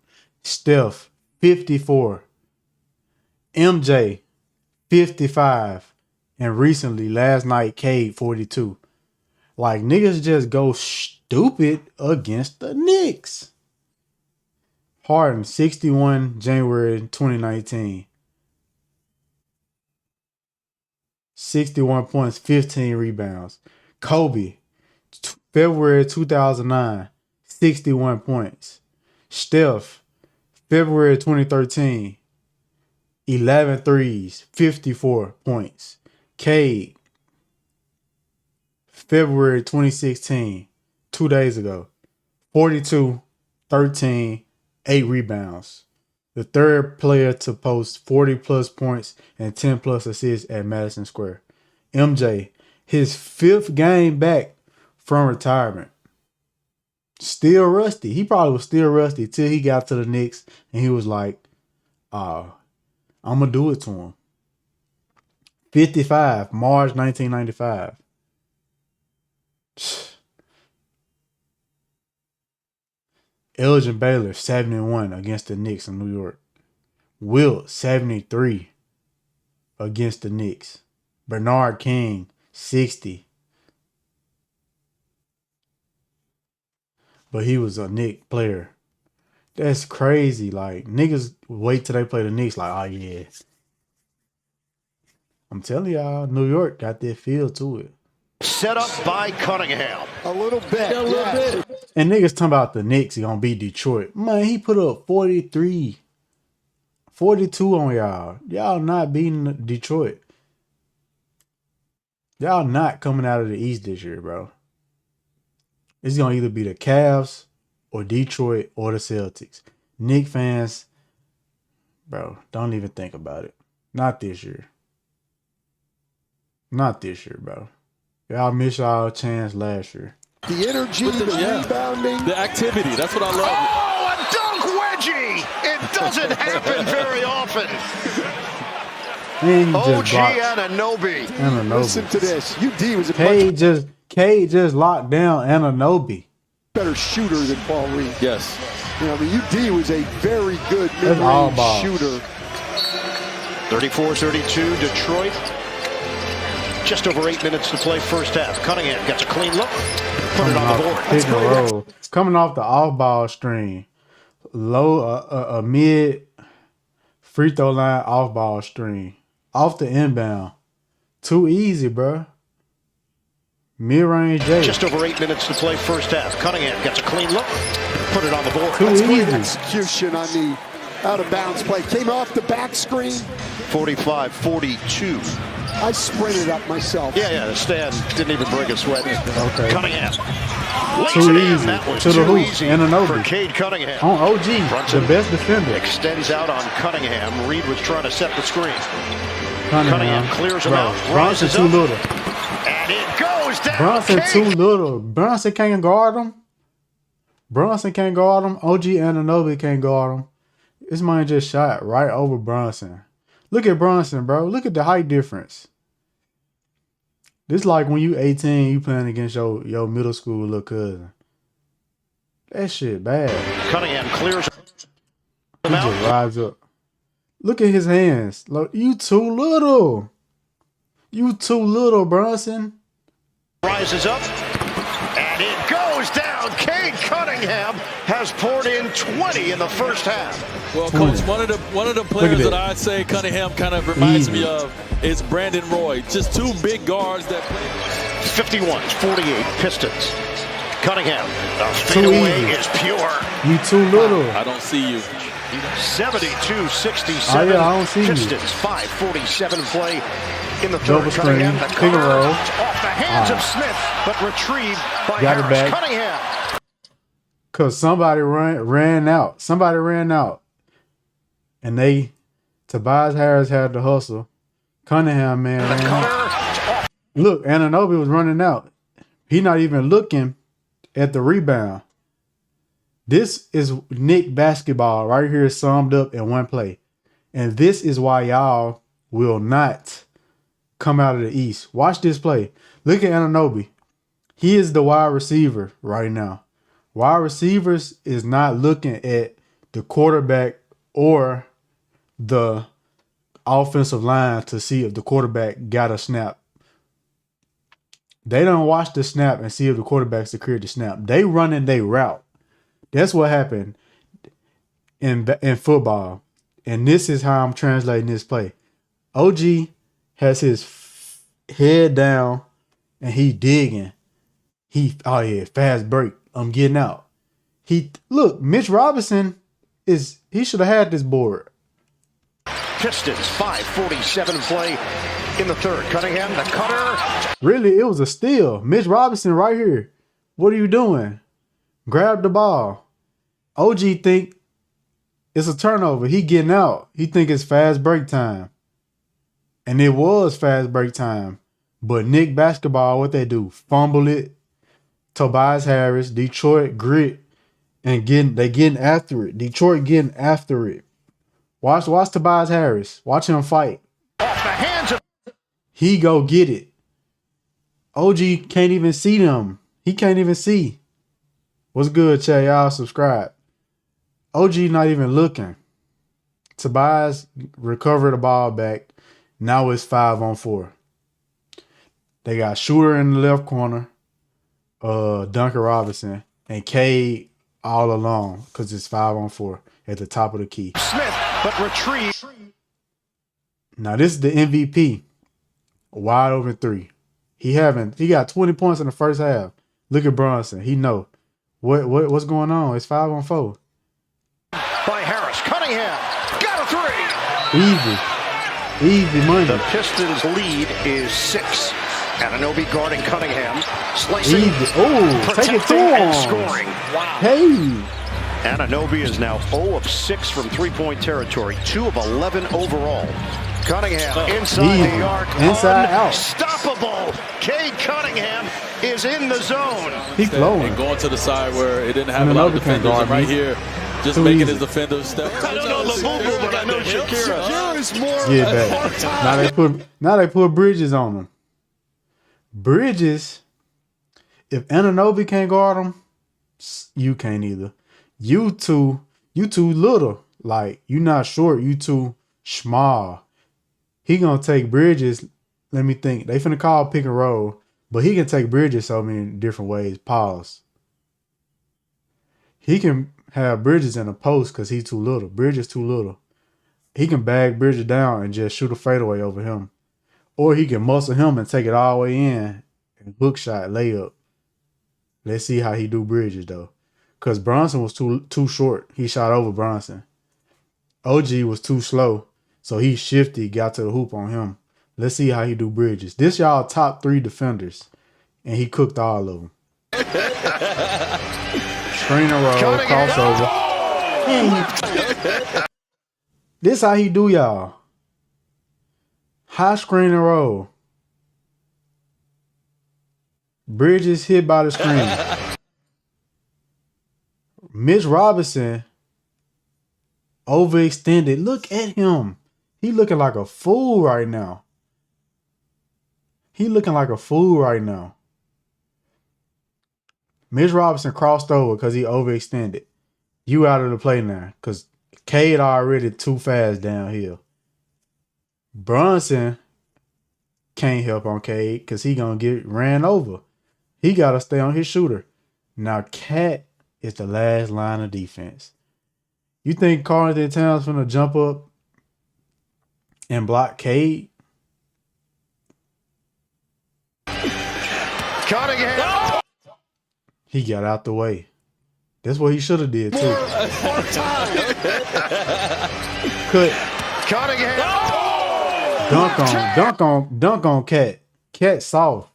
Steph, 54, MJ, 55, and recently, last night, Cade, 42. Like, niggas just go stupid against the Knicks. Harden, 61, January 2019. 61 points, 15 rebounds. Kobe, February 2009, 61 points. Steph, February 2013, 11 threes, 54 points. Cade, February 2016, 2 days ago, 42, 13, 8 rebounds. The third player to post 40 plus points and 10 plus assists at Madison Square. MJ, his 5th game back from retirement. Still rusty. He probably was still rusty till he got to the Knicks and he was like, I'm going to do it to him. 55, March 1995. Elgin Baylor, 71 against the Knicks in New York. Wilt, 73 against the Knicks. Bernard King, 60. But he was a Knicks player. That's crazy. Like, niggas wait till they play the Knicks like, oh yeah. I'm telling y'all, New York got that feel to it. Set up by Cunningham. A little bit. A little bit. And niggas talking about the Knicks gonna beat Detroit. Man, he put up 43, 42 on y'all. Y'all not beating Detroit. Y'all not coming out of the East this year, bro. It's going to either be the Cavs or Detroit or the Celtics. Knicks fans, bro, don't even think about it. Not this year. Not this year, bro. Y'all missed y'all chance last year. The energy, the rebounding. The activity, that's what I love. Oh, a dunk wedgie! It doesn't happen very often. OG Anunoby. Listen to this. UD was a Cade just locked down Anunoby. Better shooter than Paul Reed. Yes. You know, the UD was a very good mid-range shooter. 34-32, Detroit. Just over 8 minutes to play first half. Cunningham gets a clean look. Put it on the board. Pick and roll. Coming off the off-ball string. Low, a mid free throw line off-ball string. Off the inbound. Too easy, bro. Mid-range J. Just over 8 minutes to play first half. Cunningham gets a clean look. Put it on the board. Too easy. Execution on the out-of-bounds play. Came off the back screen. 45-42. I sprinted up myself. Yeah, the stand didn't even break a sweat. Okay. Cunningham. Too easy. That was To the too hoop. easy Anunoby. for Cade Cunningham. On OG, Brunson the best defender. extends out on Cunningham. Reed was trying to set the screen. Cunningham clears him out. Brunson too little. And it goes down. Brunson Cade. too little. Brunson can't guard him. Brunson can't guard him. OG Anunoby can't guard him. This man just shot right over Brunson. Look at Brunson, bro. Look at the height difference. This like when you 18, you playing against your middle school little cousin. That shit bad. Cunningham clears He him out. just rides up. Look at his hands. Look, you too little. You too little, Brunson. Rises up. And it goes down. Cade Cunningham has poured in 20 in the first half. Well, Coach, one of the players that I'd say Cunningham kind of reminds me of is Brandon Roy. Just two big guards that play. 51-48 Pistons. Cunningham. The fadeaway is pure. You too little. I don't see you. 72-67. Oh, yeah, I don't see you. Pistons. 5:47 play in the Double third. screen, Cunningham, the pick and cutter roll. off the hands of Smith, but retrieved by Got it Harris. back. Cunningham. Cause somebody ran out. Somebody ran out. And Tobias Harris had the hustle. Cunningham, man, The ran out. cutter. Look, Anunoby was running out. He not even looking at the rebound. This is Knick basketball right here summed up in one play. And this is why y'all will not come out of the East. Watch this play. Look at Anunoby. He is the wide receiver right now. Wide receivers is not looking at the quarterback or the offensive line to see if the quarterback got a snap. They don't watch the snap and see if the quarterback secured the snap. They running their route. That's what happened in football. And this is how I'm translating this play. OG has his head down and he digging. Fast break. I'm getting out. Look, Mitch Robinson he should have had this board. Pistons. 5:47 play in the third. Cunningham, the cutter. Really, it was a steal. Mitch Robinson right here. What are you doing? Grab the ball. OG think it's a turnover. He getting out. He think it's fast break time. And it was fast break time. But Knick basketball, what they do? Fumble it. Tobias Harris, Detroit grit. And they getting after it. Detroit getting after it. Watch Tobias Harris. Watch him fight. Off the hands of. He go get it. OG can't even see them. He can't even see. What's good, Chatty? Y'all subscribe. OG not even looking. Tobias recovered the ball back. Now it's 5-on-4. They got Shooter in the left corner, Duncan Robinson, and Cade all along because it's 5-on-4 at the top of the key. Smith, but retrieve. Now this is the MVP. Wide open three. He got 20 points in the first half. Look at Brunson. He know what's going on. It's 5-on-4. By Harris. Cunningham got a three. Easy money. The Pistons lead is 6. Anunoby guarding Cunningham. Slicing. Oh, take it to him. Scoring. Wow. Hey. Anunoby is now 0 of 6 from three-point territory, 2 of 11 overall. Cunningham inside the arc. Inside out. Unstoppable. Cade Cunningham is in the zone. He's flowing. And going to the side where it didn't have a lot of defenders. And right here, just making his defenders step. I don't know Labubu, but I know Shakira. Shakira's more. Yeah, back. Now they put Bridges on him. Bridges, if Anunoby can't guard him, you can't either. You too little. Like, you not short, you too small. He gonna take Bridges. Let me think. They finna call pick and roll, but he can take Bridges so many different ways. Pause. He can have Bridges in a post because he's too little. Bridges too little. He can bag Bridges down and just shoot a fadeaway over him. Or he can muscle him and take it all the way in and hook shot, layup. Let's see how he do Bridges, though. Because Bronson was too short. He shot over Bronson. OG was too slow. So he shifted, got to the hoop on him. Let's see how he do Bridges. This y'all top 3 defenders. And he cooked all of them. Screen and roll, crossover. This how he do y'all. High screen and roll. Bridges hit by the screen. Mitch Robinson overextended. Look at him. He looking like a fool right now. Mitch Robinson crossed over because he overextended. You out of the play now because Cade already too fast downhill. Bronson can't help on Cade because he gonna get ran over. He gotta stay on his shooter. Now Cat is the last line of defense. You think Carlton Towns finna jump up and block Cade? Cunningham. He got out the way. That's what he should have did too. Cut. Cunningham. Dunk on Cat. Cat soft.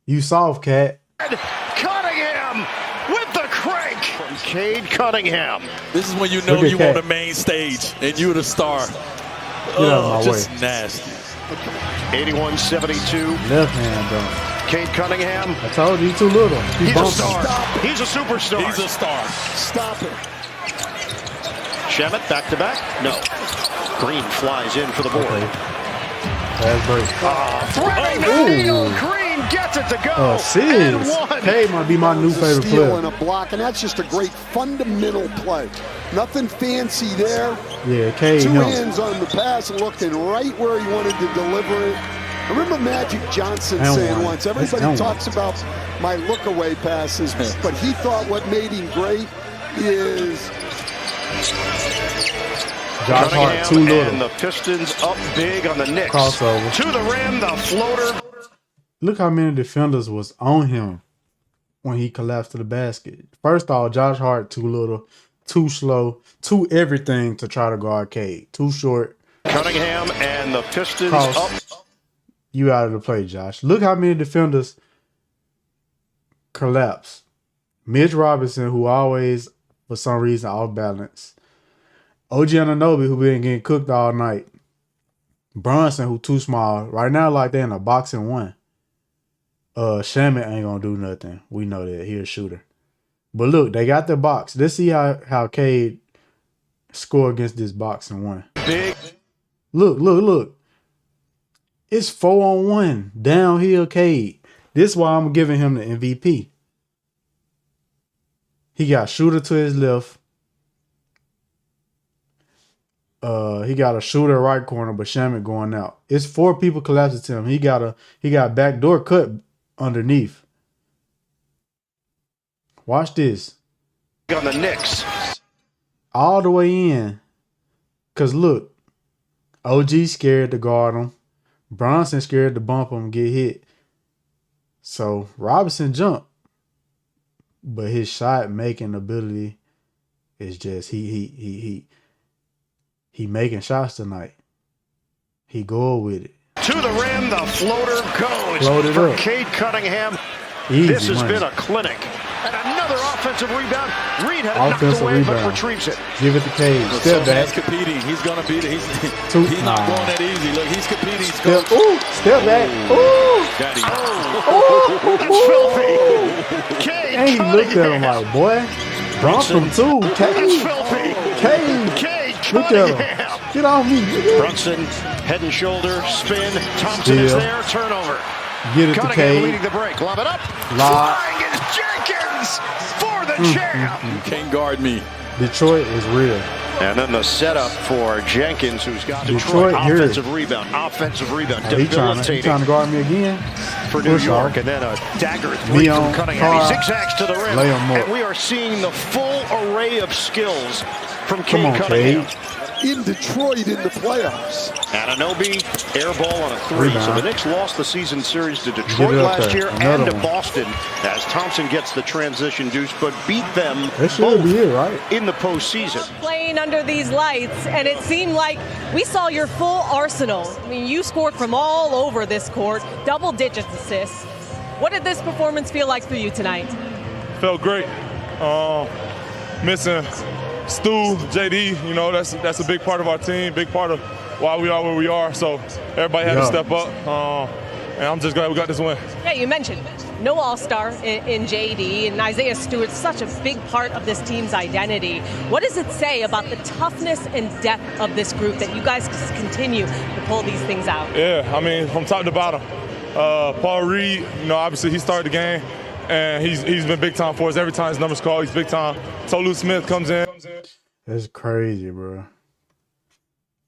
You soft, Cat. Cunningham with the crank from Cade Cunningham. This is when you know you on the main stage and you're the star. Get out of my just way. Nasty. Left 81-72. hand dunk. Cade Cunningham. I told you, he's too little. He's a star. He's a superstar. He's a star. Stop it. Shamet back to back. No. Green flies in for the board. Okay. Fast break. Threading the needle. Green gets it to go. Sis. Cade might be my new favorite Steal player. and a block, and that's just a great fundamental play. Nothing fancy there. Yeah, Cade. Two hands on the pass, looking right where he wanted to deliver it. I remember Magic Johnson saying once, everybody talks about my look-away passes, but he thought what made him great is Josh Hart, too little. And the Pistons up big on the Knicks. Crossover. To the rim, the floater. Look how many defenders was on him when he collapsed to the basket. First off, Josh Hart, too little, too slow, too everything to try to guard Cade. Too short. Cunningham and the Pistons Cross. up. You out of the play, Josh. Look how many defenders collapse. Mitch Robinson, who always, for some reason, off balance. OG Anunoby, who been getting cooked all night. Bronson, who too small. Right now, like they're in a boxing one. Shamet ain't gonna do nothing. We know that. He a shooter. But look, they got the box. Let's see how Cade score against this boxing one. Big. Look. It's 4-on-1. Downhill Cade. This is why I'm giving him the MVP. He got shooter to his left. He got a shooter right corner, but Shamet going out. It's 4 people collapsing to him. He got backdoor cut underneath. Watch this. On the Knicks. All the way in. Cause look, OG scared to guard him. Bronson scared to bump him and get hit. So Robinson jumped. But his shot making ability is just he making shots tonight. He go with it. to the rim. The floater goes Floated for up. Cade Cunningham. Easy This has money. been a clinic. And another offensive rebound. Reed had it knocked Offensive away, but rebound. retrieves it. Give it to Cade. Step back. He's competing. He's going to beat it. He's Nah. not going that easy. Look, he's competing. Step, ooh, step back. Ooh. Got him. That's filthy. Cade And he looked at him Cunningham. like, boy, Brunson too. That's Cade. filthy. Cade. Cade Look at him. Cunningham. Get on me. Nigga. Brunson, head and shoulder, spin. Thompson is Steal. there. Turnover. Get it to Cunningham Cade. leading the break. Lob it up. Lob. Flying is Jenkins for the champ. You can't guard me. Detroit is real. And then the setup for Jenkins, who's got Detroit Detroit here. offensive rebound, He trying to debilitating guard me again. for New Push York. off. And then a dagger three Leon, from Cunningham. He Carr, zigzags to the rim. lay 'em up. And we are seeing the full array of skills from Come Cade on, Cunningham. Cade. In Detroit in the playoffs. Ananobi, air ball on a three. Rebound. So the Knicks lost the season series to Get Detroit it up last there. year Another and to one. Boston as Thompson gets the transition deuce, but beat them That should both be it, right? in the postseason. Playing under these lights, and it seemed like we saw your full arsenal. I mean, you scored from all over this court, double-digit assists. What did this performance feel like for you tonight? Felt great. Missing Stu, JD, you know, that's a big part of our team, big part of why we are where we are. So everybody had to step up, and I'm just glad we got this win. Yeah, you mentioned no all-star in JD, and Isaiah Stewart's such a big part of this team's identity. What does it say about the toughness and depth of this group that you guys just continue to pull these things out? Yeah, I mean, from top to bottom. Paul Reed, you know, obviously he started the game, and he's been big time for us. Every time his number's called, he's big time. Tolu Smith comes in. That's crazy, bro.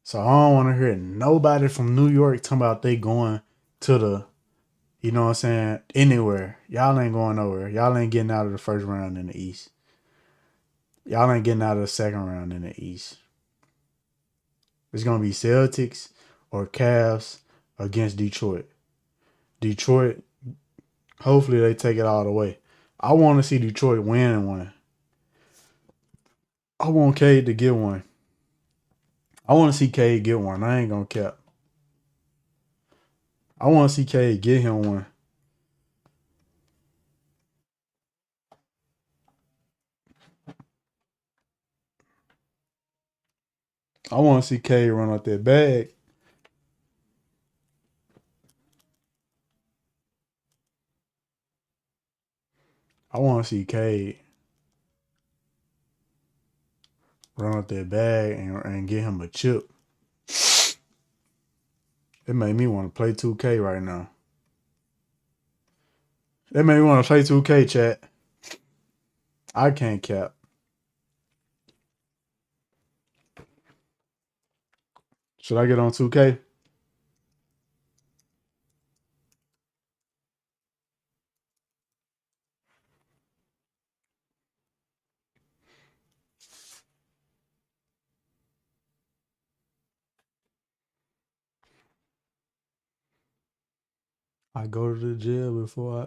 So I don't want to hear nobody from New York talking about they going to the, you know what I'm saying, anywhere. Y'all ain't going nowhere. Y'all ain't getting out of the first round in the East. Y'all ain't getting out of the second round in the East. It's going to be Celtics or Cavs against Detroit. Detroit, hopefully they take it all the way. I want to see Detroit win one. I want Cade to get one. I want to see Cade get one. I ain't going to cap. I want to see Cade get him one. I want to see Cade run out that bag. I want to see Cade run out that bag and get him a chip. It made me want to play 2K right now. It made me want to play 2K, chat. I can't cap. Should I get on 2K? I go to the jail before I